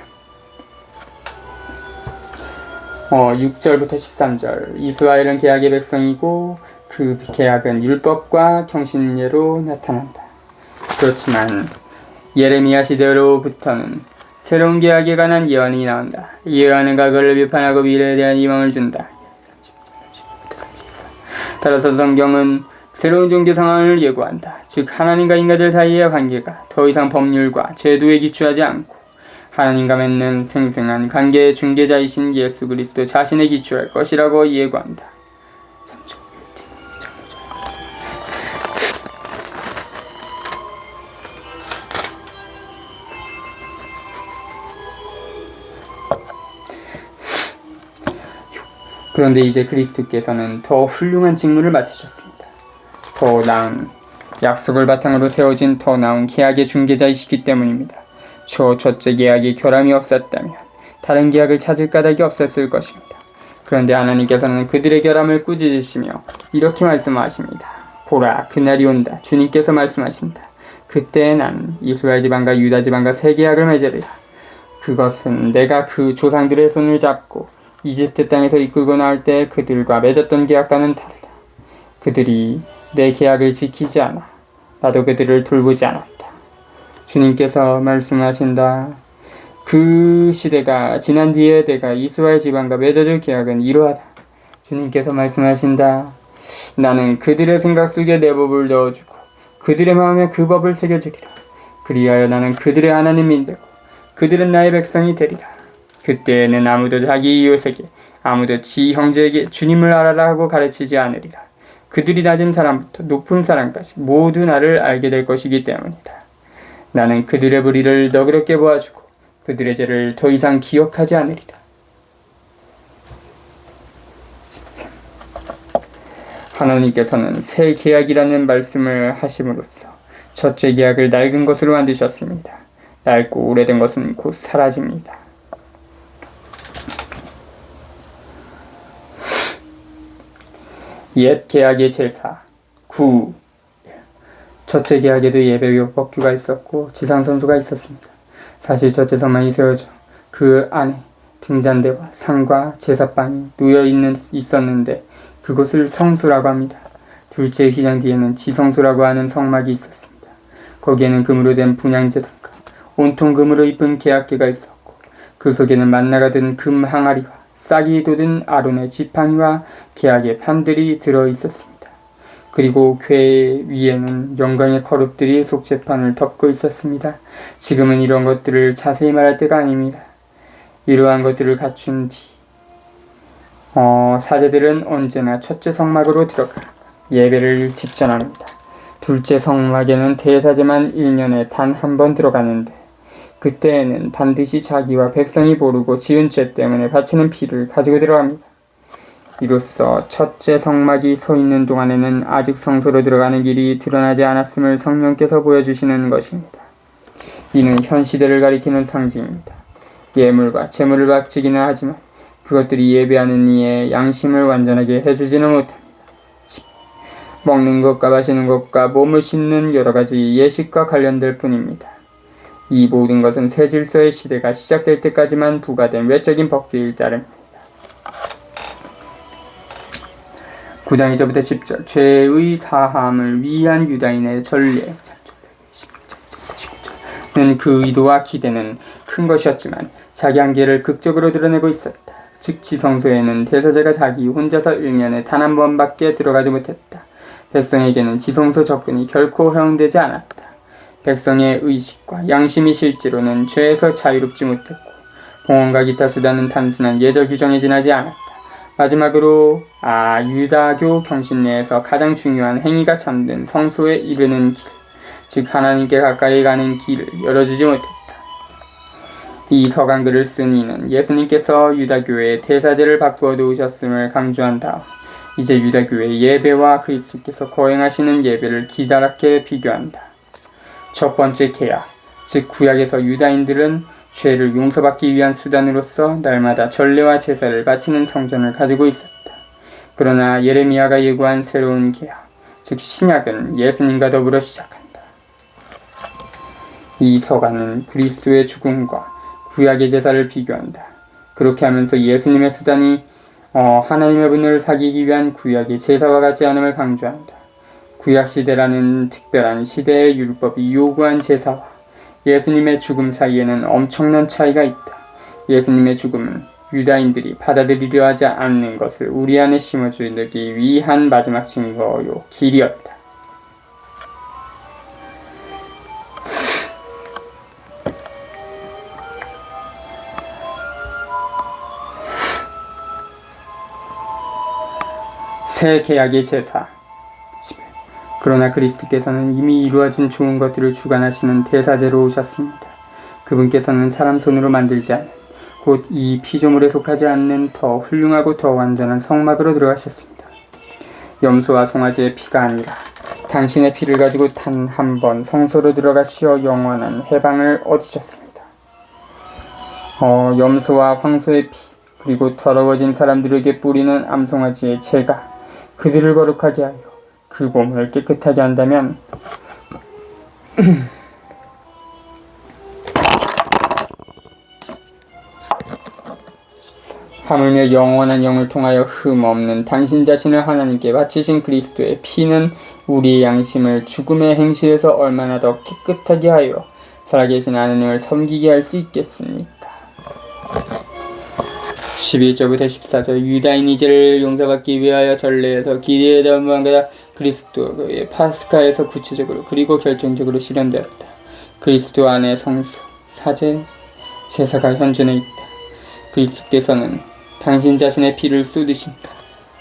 6절부터 13절 이스라엘은 계약의 백성이고 그 계약은 율법과 경신예로 나타난다. 그렇지만 예레미야 시대로부터는 새로운 계약에 관한 예언이 나온다. 예언은 과거를 비판하고 미래에 대한 희망을 준다. 따라서 성경은 새로운 종교 상황을 예고한다. 즉 하나님과 인간들 사이의 관계가 더 이상 법률과 제도에 기초하지 않고 하나님과 맺는 생생한 관계의 중개자이신 예수 그리스도 자신에 기초할 것이라고 예고한다. 그런데 이제 그리스도께서는 더 훌륭한 직무를 맡으셨습니다. 더 나은 약속을 바탕으로 세워진 더 나은 계약의 중개자이시기 때문입니다. 첫째 계약에 결함이 없었다면 다른 계약을 찾을 까닭이 없었을 것입니다. 그런데 하나님께서는 그들의 결함을 꾸짖으시며 이렇게 말씀하십니다. 보라, 그날이 온다. 주님께서 말씀하신다. 그때 난 이스라엘 지방과 유다 지방과 새 계약을 맺으리라. 그것은 내가 그 조상들의 손을 잡고 이집트 땅에서 이끌고 나올 때 그들과 맺었던 계약과는 다르다. 그들이 내 계약을 지키지 않아 나도 그들을 돌보지 않았다. 주님께서 말씀하신다. 그 시대가 지난 뒤에 내가 이스라엘 지방과 맺어줄 계약은 이러하다. 주님께서 말씀하신다. 나는 그들의 생각 속에 내 법을 넣어주고 그들의 마음에 그 법을 새겨주리라. 그리하여 나는 그들의 하나님이 되고 그들은 나의 백성이 되리라. 그때에는 아무도 자기 이웃에게 아무도 지 형제에게 주님을 알아라 하고 가르치지 않으리라. 그들이 낮은 사람부터 높은 사람까지 모두 나를 알게 될 것이기 때문이다. 나는 그들의 불의를 너그럽게 보아주고 그들의 죄를 더 이상 기억하지 않으리라. 13. 하나님께서는 새 계약이라는 말씀을 하심으로써 첫째 계약을 낡은 것으로 만드셨습니다. 낡고 오래된 것은 곧 사라집니다. 옛 계약의 제사 9. 첫째 계약에도 예배 법규가 있었고 지상선수가 있었습니다. 사실 첫째 성막이 세워져 그 안에 등잔대와 상과 제사방이 있었는데 그것을 성수라고 합니다. 둘째 휘장 뒤에는 지성수라고 하는 성막이 있었습니다. 거기에는 금으로 된 분향제단과 온통 금으로 입은 계약계가 있었고 그 속에는 만나가 든 금 항아리와 싹이 돋은 아론의 지팡이와 계약의 판들이 들어있었습니다. 그리고 궤 위에는 영광의 거룹들이 속죄판을 덮고 있었습니다. 지금은 이런 것들을 자세히 말할 때가 아닙니다. 이러한 것들을 갖춘 뒤 사제들은 언제나 첫째 성막으로 들어가 예배를 집전합니다. 둘째 성막에는 대사제만 1년에 단 한 번 들어가는데 그때에는 반드시 자기와 백성이 모르고 지은 죄 때문에 바치는 피를 가지고 들어갑니다. 이로써 첫째 성막이 서 있는 동안에는 아직 성소로 들어가는 길이 드러나지 않았음을 성령께서 보여주시는 것입니다. 이는 현 시대를 가리키는 상징입니다. 예물과 제물을 바치기는 하지만 그것들이 예배하는 이의 양심을 완전하게 해주지는 못합니다. 먹는 것과 마시는 것과 몸을 씻는 여러 가지 예식과 관련될 뿐입니다. 이 모든 것은 새 질서의 시대가 시작될 때까지만 부과된 외적인 법규일 따름입니다. 9장 2절부터 10절 죄의 사함을 위한 유다인의 전례 는 그 의도와 기대는 큰 것이었지만 자기 한계를 극적으로 드러내고 있었다. 즉 지성소에는 대사제가 자기 혼자서 1년에 단 한 번밖에 들어가지 못했다. 백성에게는 지성소 접근이 결코 허용되지 않았다. 백성의 의식과 양심이 실제로는 죄에서 자유롭지 못했고 봉헌과 기타 수단은 단순한 예절 규정에 지나지 않았다. 마지막으로 유다교 경신 내에서 가장 중요한 행위가 참된 성소에 이르는 길, 즉 하나님께 가까이 가는 길을 열어주지 못했다. 이 서강글을 쓴 이는 예수님께서 유다교의 대사제를 바꾸어 놓으셨음을 강조한 다음 이제 유다교의 예배와 그리스도께서 거행하시는 예배를 기다랗게 비교한다. 첫 번째 계약, 즉 구약에서 유다인들은 죄를 용서받기 위한 수단으로서 날마다 전례와 제사를 바치는 성전을 가지고 있었다. 그러나 예레미야가 예고한 새로운 계약, 즉 신약은 예수님과 더불어 시작한다. 이 서가는 그리스도의 죽음과 구약의 제사를 비교한다. 그렇게 하면서 예수님의 수단이 하나님의 분을 사귀기 위한 구약의 제사와 같지 않음을 강조한다. 구약시대라는 특별한 시대의 율법이 요구한 제사와 예수님의 죽음 사이에는 엄청난 차이가 있다. 예수님의 죽음은 유다인들이 받아들이려 하지 않는 것을 우리 안에 심어주기 위한 마지막 증거요 길이었다. 새 계약의 제사. 그러나 그리스도께서는 이미 이루어진 좋은 것들을 주관하시는 대사제로 오셨습니다. 그분께서는 사람 손으로 만들지 않은 곧 이 피조물에 속하지 않는 더 훌륭하고 더 완전한 성막으로 들어가셨습니다. 염소와 송아지의 피가 아니라 당신의 피를 가지고 단 한 번 성소로 들어가시어 영원한 해방을 얻으셨습니다. 염소와 황소의 피 그리고 더러워진 사람들에게 뿌리는 암송아지의 죄가 그들을 거룩하게 하여 그 몸을 깨끗하게 한다면 하물며 영원한 영을 통하여 흠없는 당신 자신을 하나님께 바치신 그리스도의 피는 우리의 양심을 죽음의 행실에서 얼마나 더 깨끗하게 하여 살아계신 하나님을 섬기게 할 수 있겠습니까? 11절부터 14절 유다인이 죄를 용서받기 위하여 전례에서 기대에다 무한가다 그리스도의 파스카에서 구체적으로 그리고 결정적으로 실현되었다. 그리스도 안에 성수, 사제, 제사가 현존해 있다. 그리스도께서는 당신 자신의 피를 쏟으신다.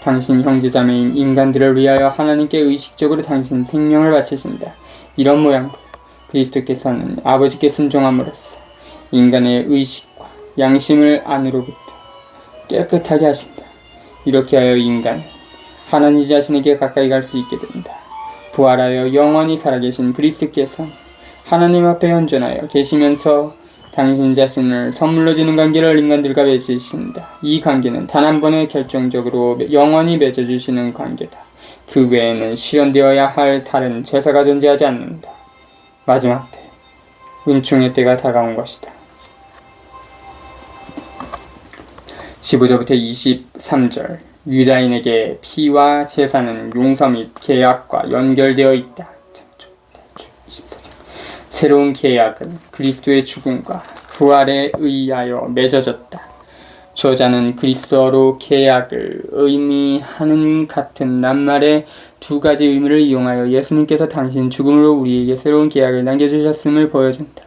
당신 형제자매인 인간들을 위하여 하나님께 의식적으로 당신 생명을 바치신다. 이런 모양으로 그리스도께서는 아버지께 순종함으로써 인간의 의식과 양심을 안으로부터 깨끗하게 하신다. 이렇게 하여 인간은 하나님 자신에게 가까이 갈 수 있게 된다. 부활하여 영원히 살아계신 그리스도께서 하나님 앞에 현존하여 계시면서 당신 자신을 선물로 주는 관계를 인간들과 맺으신다. 이 관계는 단 한 번에 결정적으로 영원히 맺어주시는 관계다. 그 외에는 실현되어야 할 다른 제사가 존재하지 않는다. 마지막 때, 은총의 때가 다가온 것이다. 15절부터 23절 유다인에게 피와 제사는 용서 및 계약과 연결되어 있다. 24절 새로운 계약은 그리스도의 죽음과 부활에 의하여 맺어졌다. 저자는 그리스어로 계약을 의미하는 같은 낱말의 두 가지 의미를 이용하여 예수님께서 당신 죽음으로 우리에게 새로운 계약을 남겨주셨음을 보여준다.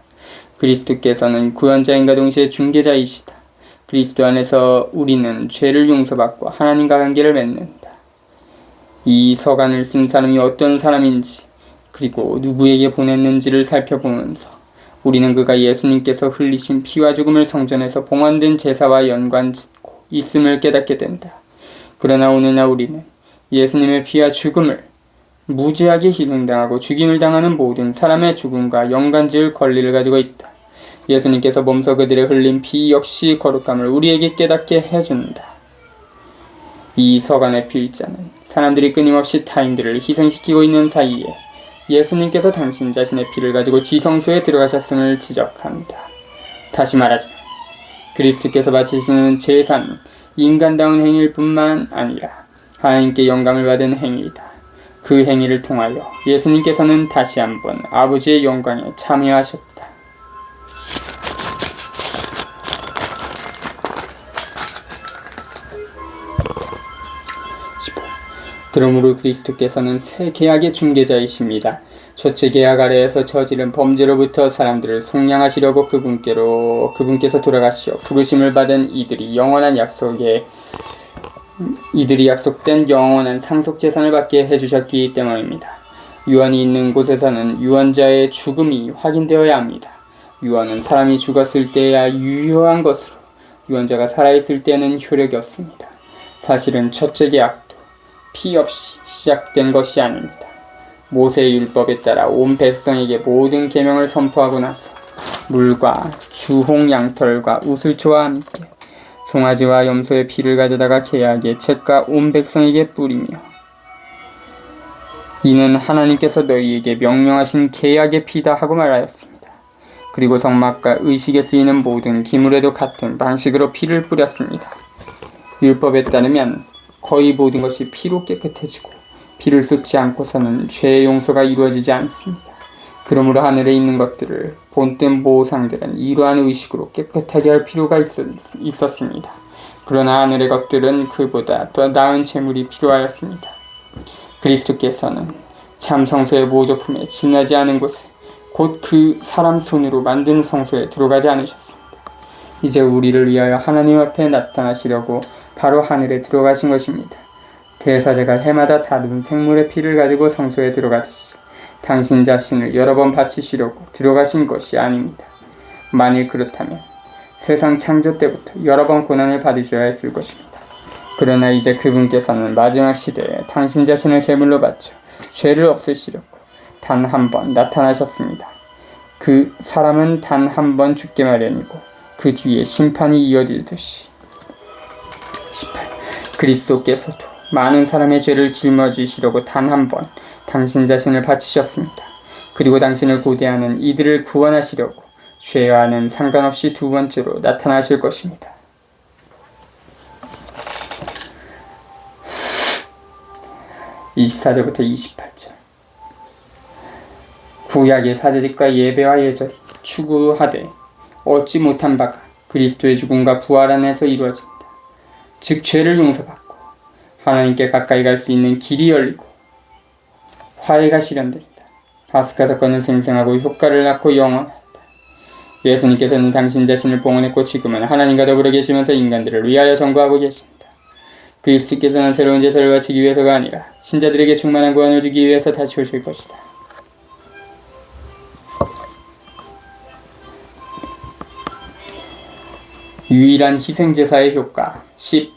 그리스도께서는 구원자인과 동시에 중개자이시다. 그리스도 안에서 우리는 죄를 용서받고 하나님과 관계를 맺는다. 이 서간을 쓴 사람이 어떤 사람인지 그리고 누구에게 보냈는지를 살펴보면서 우리는 그가 예수님께서 흘리신 피와 죽음을 성전에서 봉헌된 제사와 연관짓고 있음을 깨닫게 된다. 그러나 오늘날 우리는 예수님의 피와 죽음을 무지하게 희생당하고 죽임을 당하는 모든 사람의 죽음과 연관지을 권리를 가지고 있다. 예수님께서 몸소 그들의 흘린 피 역시 거룩함을 우리에게 깨닫게 해준다. 이 서간의 필자는 사람들이 끊임없이 타인들을 희생시키고 있는 사이에 예수님께서 당신 자신의 피를 가지고 지성소에 들어가셨음을 지적한다. 다시 말하자면 그리스도께서 바치시는 제사는 인간다운 행위일 뿐만 아니라 하나님께 영광을 받은 행위이다. 그 행위를 통하여 예수님께서는 다시 한번 아버지의 영광에 참여하셨다. 그러므로 그리스도께서는 새 계약의 중개자이십니다. 첫째 계약 아래에서 저지른 범죄로부터 사람들을 속량하시려고 그분께서 돌아가시어 부르심을 받은 이들이 약속된 영원한 상속 재산을 받게 해주셨기 때문입니다. 유언이 있는 곳에서는 유언자의 죽음이 확인되어야 합니다. 유언은 사람이 죽었을 때야 유효한 것으로 유언자가 살아있을 때는 효력이 없습니다. 사실은 첫째 계약도 피 없이 시작된 것이 아닙니다. 모세의 율법에 따라 온 백성에게 모든 계명을 선포하고 나서 물과 주홍 양털과 우슬초와 함께 송아지와 염소의 피를 가져다가 계약의 책과 온 백성에게 뿌리며 이는 하나님께서 너희에게 명령하신 계약의 피다 하고 말하였습니다. 그리고 성막과 의식에 쓰이는 모든 기물에도 같은 방식으로 피를 뿌렸습니다. 율법에 따르면 거의 모든 것이 피로 깨끗해지고 피를 쏟지 않고서는 죄의 용서가 이루어지지 않습니다. 그러므로 하늘에 있는 것들을 본뜬 보상들은 이러한 의식으로 깨끗하게 할 필요가 있었습니다. 그러나 하늘의 것들은 그보다 더 나은 제물이 필요하였습니다. 그리스도께서는 참 성소의 모조품에 지나지 않은 곳에 곧 그 사람 손으로 만든 성소에 들어가지 않으셨습니다. 이제 우리를 위하여 하나님 앞에 나타나시려고 바로 하늘에 들어가신 것입니다. 대사제가 해마다 다른 생물의 피를 가지고 성소에 들어가듯이 당신 자신을 여러 번 바치시려고 들어가신 것이 아닙니다. 만일 그렇다면 세상 창조 때부터 여러 번 고난을 받으셔야 했을 것입니다. 그러나 이제 그분께서는 마지막 시대에 당신 자신을 제물로 바쳐 죄를 없애시려고 단 한 번 나타나셨습니다. 그 사람은 단 한 번 죽게 마련이고 그 뒤에 심판이 이어지듯이 18. 그리스도께서도 많은 사람의 죄를 짊어지시려고 단 한 번 당신 자신을 바치셨습니다. 그리고 당신을 고대하는 이들을 구원하시려고 죄와는 상관없이 두 번째로 나타나실 것입니다. 24절부터 28절. 구약의 사제직과 예배와 예절이 추구하되 얻지 못한 바가 그리스도의 죽음과 부활 안에서 이루어진다. 즉 죄를 용서받고 하나님께 가까이 갈 수 있는 길이 열리고 화해가 실현된다. 파스카 사건은 생생하고 효과를 낳고 영원하다. 예수님께서는 당신 자신을 봉헌했고 지금은 하나님과 더불어 계시면서 인간들을 위하여 전거하고 계신다. 그리스도께서는 새로운 제사를 바치기 위해서가 아니라 신자들에게 충만한 구원을 주기 위해서 다시 오실 것이다. 유일한 희생제사의 효과 10.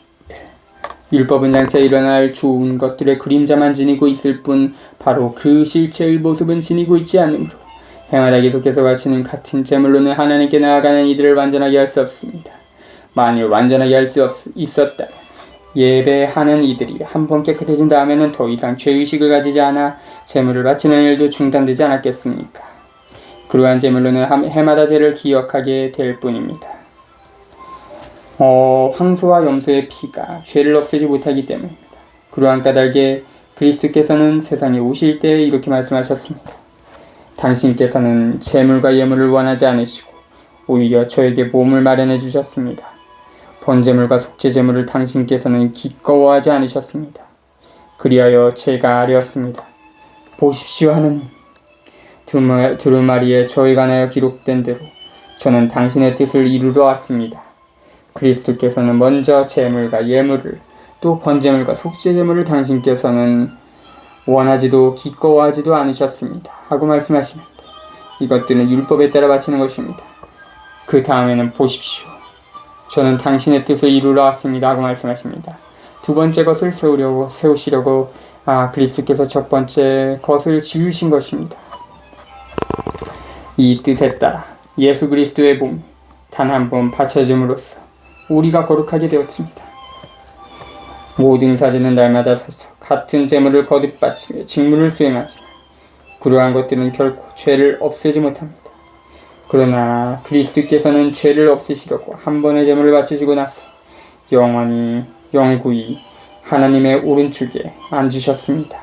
율법은 장차 일어날 좋은 것들의 그림자만 지니고 있을 뿐 바로 그 실체의 모습은 지니고 있지 않으므로 해마다 계속해서 바치는 같은 제물로는 하나님께 나아가는 이들을 완전하게 할 수 없습니다. 만일 완전하게 할 수 있었다면 예배하는 이들이 한 번 깨끗해진 다음에는 더 이상 죄의식을 가지지 않아 제물을 바치는 일도 중단되지 않았겠습니까? 그러한 제물로는 해마다 죄를 기억하게 될 뿐입니다. 황소와 염소의 피가 죄를 없애지 못하기 때문입니다. 그러한 까닭에 그리스도께서는 세상에 오실 때 이렇게 말씀하셨습니다. 당신께서는 제물과 예물을 원하지 않으시고 오히려 저에게 몸을 마련해 주셨습니다. 번제물과 속죄제물을 당신께서는 기꺼워하지 않으셨습니다. 그리하여 제가 아뢰었습니다. 보십시오 하느님. 두루마리에 저에 관하여 기록된 대로 저는 당신의 뜻을 이루러 왔습니다. 그리스도께서는 먼저 제물과 예물을 또 번제물과 속죄제물을 당신께서는 원하지도 기꺼워하지도 않으셨습니다. 하고 말씀하시는데 이것들은 율법에 따라 바치는 것입니다. 그 다음에는 보십시오. 저는 당신의 뜻을 이루러 왔습니다. 하고 말씀하십니다. 두 번째 것을 세우시려고 그리스도께서 첫 번째 것을 지으신 것입니다. 이 뜻에 따라 예수 그리스도의 몸이 단 한 번 바쳐짐으로써 우리가 거룩하게 되었습니다. 모든 사제는 날마다 서서 같은 제물을 거듭 바치며 직무를 수행하지만 그러한 것들은 결코 죄를 없애지 못합니다. 그러나 그리스도께서는 죄를 없애시려고 한 번의 제물을 바치시고 나서 영구히 하나님의 오른쪽에 앉으셨습니다.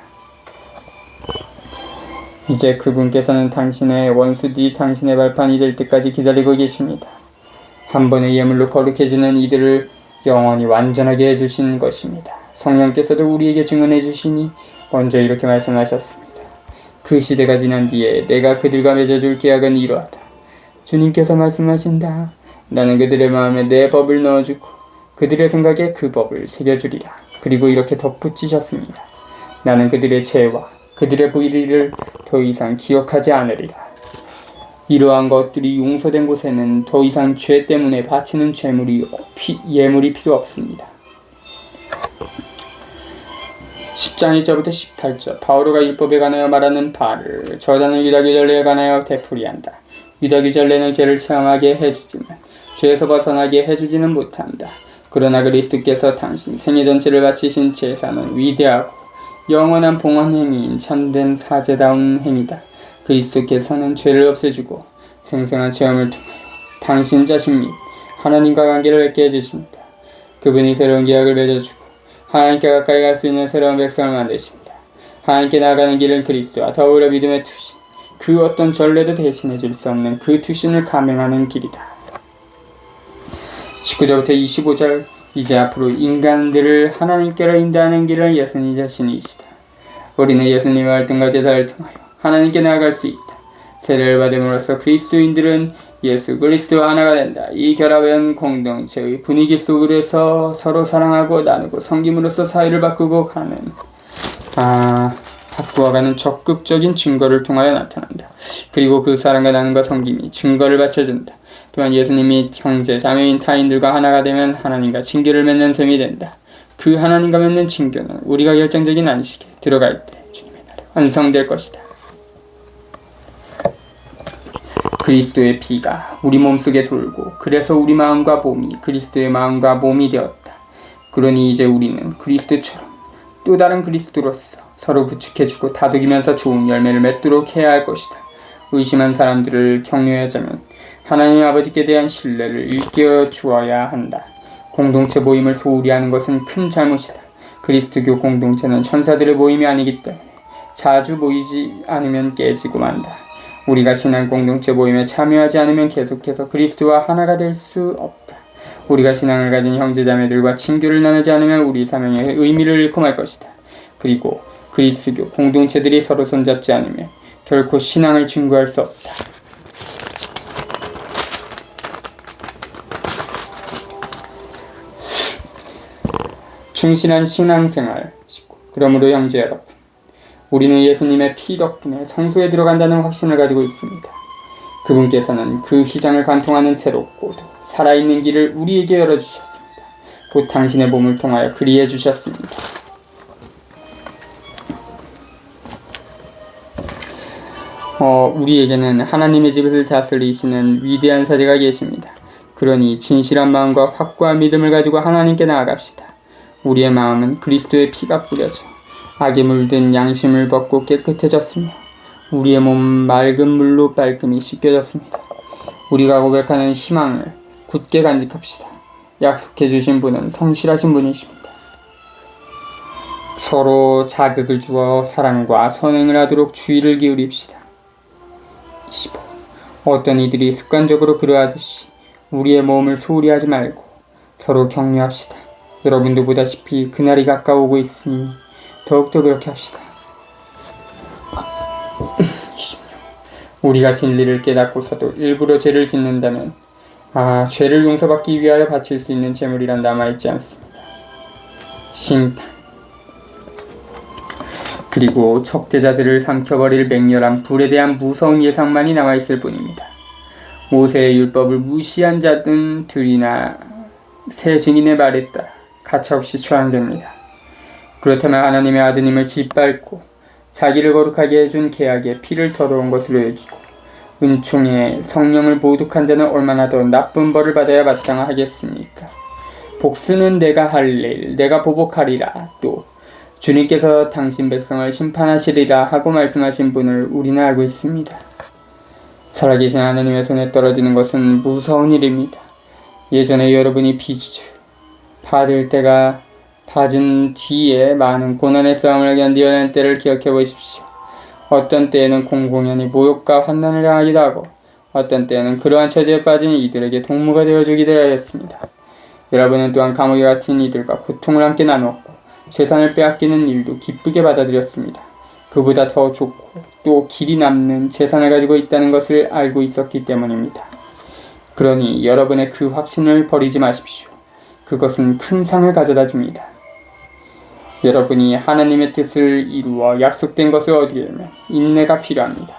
이제 그분께서는 당신의 원수들이 당신의 발판이 될 때까지 기다리고 계십니다. 한 번의 예물로 거룩해지는 이들을 영원히 완전하게 해주신 것입니다. 성령께서도 우리에게 증언해 주시니 먼저 이렇게 말씀하셨습니다. 그 시대가 지난 뒤에 내가 그들과 맺어줄 계약은 이러하다. 주님께서 말씀하신다. 나는 그들의 마음에 내 법을 넣어주고 그들의 생각에 그 법을 새겨주리라. 그리고 이렇게 덧붙이셨습니다. 나는 그들의 죄와 그들의 불의를 더 이상 기억하지 않으리라. 이러한 것들이 용서된 곳에는 더 이상 죄 때문에 바치는 예물이 필요 없습니다. 10장 1절부터 18절. 바오로가 율법에 관하여 말하는 바를 저자는 유다교절례에 관하여 되풀이한다. 유다교절례는 죄를 체험하게 해주지만 죄에서 벗어나게 해주지는 못한다. 그러나 그리스도께서 당신 생애 전체를 바치신 제사는 위대하고 영원한 봉헌 행위인 참된 사제다운 행위다. 그리스도께서는 죄를 없애주고 생생한 체험을 통하여 당신 자신 및 하나님과 관계를 맺게 해주십니다. 그분이 새로운 계약을 맺어주고 하나님께 가까이 갈 수 있는 새로운 백성을 만드십니다. 하나님께 나아가는 길은 그리스도와 더불어 믿음의 투신, 그 어떤 전례도 대신해 줄 수 없는 그 투신을 감행하는 길이다. 19절부터 25절. 이제 앞으로 인간들을 하나님께로 인도하는 길은 예수님 자신이시다. 우리는 예수님의 활동과 제사를 통하여 하나님께 나아갈 수 있다. 세례를 받음으로써 그리스도인들은 예수 그리스도와 하나가 된다. 이 결합한 공동체의 분위기 속에서 서로 사랑하고 나누고 섬김으로써 사회를 바꾸어가는 적극적인 증거를 통하여 나타난다. 그리고 그 사랑과 나눔과 섬김이 증거를 받쳐준다. 또한 예수님이 형제, 자매인 타인들과 하나가 되면 하나님과 친교를 맺는 셈이 된다. 그 하나님과 맺는 친교는 우리가 결정적인 안식에 들어갈 때 주님의 날에 완성될 것이다. 그리스도의 피가 우리 몸속에 돌고 그래서 우리 마음과 몸이 그리스도의 마음과 몸이 되었다. 그러니 이제 우리는 그리스도처럼 또 다른 그리스도로서 서로 부축해주고 다독이면서 좋은 열매를 맺도록 해야 할 것이다. 의심한 사람들을 격려하자면 하나님 아버지께 대한 신뢰를 일깨워 주어야 한다. 공동체 모임을 소홀히 하는 것은 큰 잘못이다. 그리스도교 공동체는 천사들의 모임이 아니기 때문에 자주 모이지 않으면 깨지고 만다. 우리가 신앙 공동체 모임에 참여하지 않으면 계속해서 그리스도와 하나가 될 수 없다. 우리가 신앙을 가진 형제자매들과 친교를 나누지 않으면 우리 사명의 의미를 잃고 말 것이다. 그리고 그리스도교 공동체들이 서로 손잡지 않으면 결코 신앙을 증거할 수 없다. 충실한 신앙생활. 그러므로 형제 여러분, 우리는 예수님의 피 덕분에 성소에 들어간다는 확신을 가지고 있습니다. 그분께서는 그 휘장을 관통하는 새롭고도 살아있는 길을 우리에게 열어주셨습니다. 곧 당신의 몸을 통하여 그리해 주셨습니다. 우리에게는 하나님의 집을 다스리시는 위대한 사제가 계십니다. 그러니 진실한 마음과 확고한 믿음을 가지고 하나님께 나아갑시다. 우리의 마음은 그리스도의 피가 뿌려져 악에 물든 양심을 벗고 깨끗해졌으며 우리의 몸 맑은 물로 깔끔히 씻겨졌습니다. 우리가 고백하는 희망을 굳게 간직합시다. 약속해 주신 분은 성실하신 분이십니다. 서로 자극을 주어 사랑과 선행을 하도록 주의를 기울입시다. 25. 어떤 이들이 습관적으로 그러하듯이 우리의 몸을 소홀히 하지 말고 서로 격려합시다. 여러분도 보다시피 그날이 가까우고 있으니 더욱더 그렇게 합시다. 26. 우리가 진리를 깨닫고서도 일부러 죄를 짓는다면 죄를 용서받기 위하여 바칠 수 있는 제물이란 남아있지 않습니다. 심판. 그리고 적대자들을 삼켜버릴 맹렬한 불에 대한 무서운 예상만이 남아있을 뿐입니다. 모세의 율법을 무시한 자든 들이나 새 증인의 말에 따라 가차없이 처형됩니다. 그렇다면 하나님의 아드님을 짓밟고 자기를 거룩하게 해준 계약의 피를 더러운 것으로 여기고 은총의 성령을 모독한 자는 얼마나 더 나쁜 벌을 받아야 마땅하겠습니까? 복수는 내가 할 일, 내가 보복하리라. 또 주님께서 당신 백성을 심판하시리라 하고 말씀하신 분을 우리는 알고 있습니다. 살아계신 하나님의 손에 떨어지는 것은 무서운 일입니다. 예전에 여러분이 빚을 받을 때가 받은 뒤에 많은 고난의 싸움을 견디어낸 때를 기억해 보십시오. 어떤 때에는 공공연히 모욕과 환난을 당하기도 하고 어떤 때에는 그러한 처지에 빠진 이들에게 동무가 되어주기도 하였습니다. 여러분은 또한 감옥에 갇힌 이들과 고통을 함께 나누었고 재산을 빼앗기는 일도 기쁘게 받아들였습니다. 그보다 더 좋고 또 길이 남는 재산을 가지고 있다는 것을 알고 있었기 때문입니다. 그러니 여러분의 그 확신을 버리지 마십시오. 그것은 큰 상을 가져다 줍니다. 여러분이 하나님의 뜻을 이루어 약속된 것을 얻으려면 인내가 필요합니다.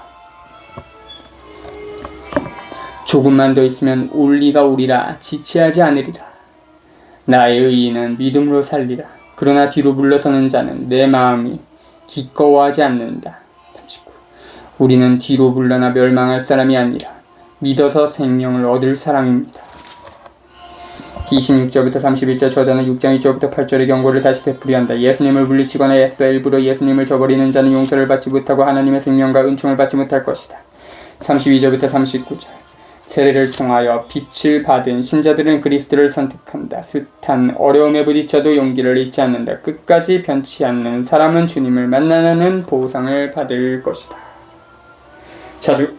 조금만 더 있으면 올 리가 오리라 지체하지 않으리라. 나의 의인은 믿음으로 살리라. 그러나 뒤로 물러서는 자는 내 마음이 기꺼워하지 않는다. 39. 우리는 뒤로 물러나 멸망할 사람이 아니라 믿어서 생명을 얻을 사람입니다. 26절부터 31절 저자는 6장 1절부터 8절의 경고를 다시 되풀이한다. 예수님을 물리치거나 애써 일부러 예수님을 저버리는 자는 용서를 받지 못하고 하나님의 생명과 은총을 받지 못할 것이다. 32절부터 39절 세례를 통하여 빛을 받은 신자들은 그리스도를 선택한다. 숱한 어려움에 부딪혀도 용기를 잃지 않는다. 끝까지 변치 않는 사람은 주님을 만나는 보상을 받을 것이다. 자주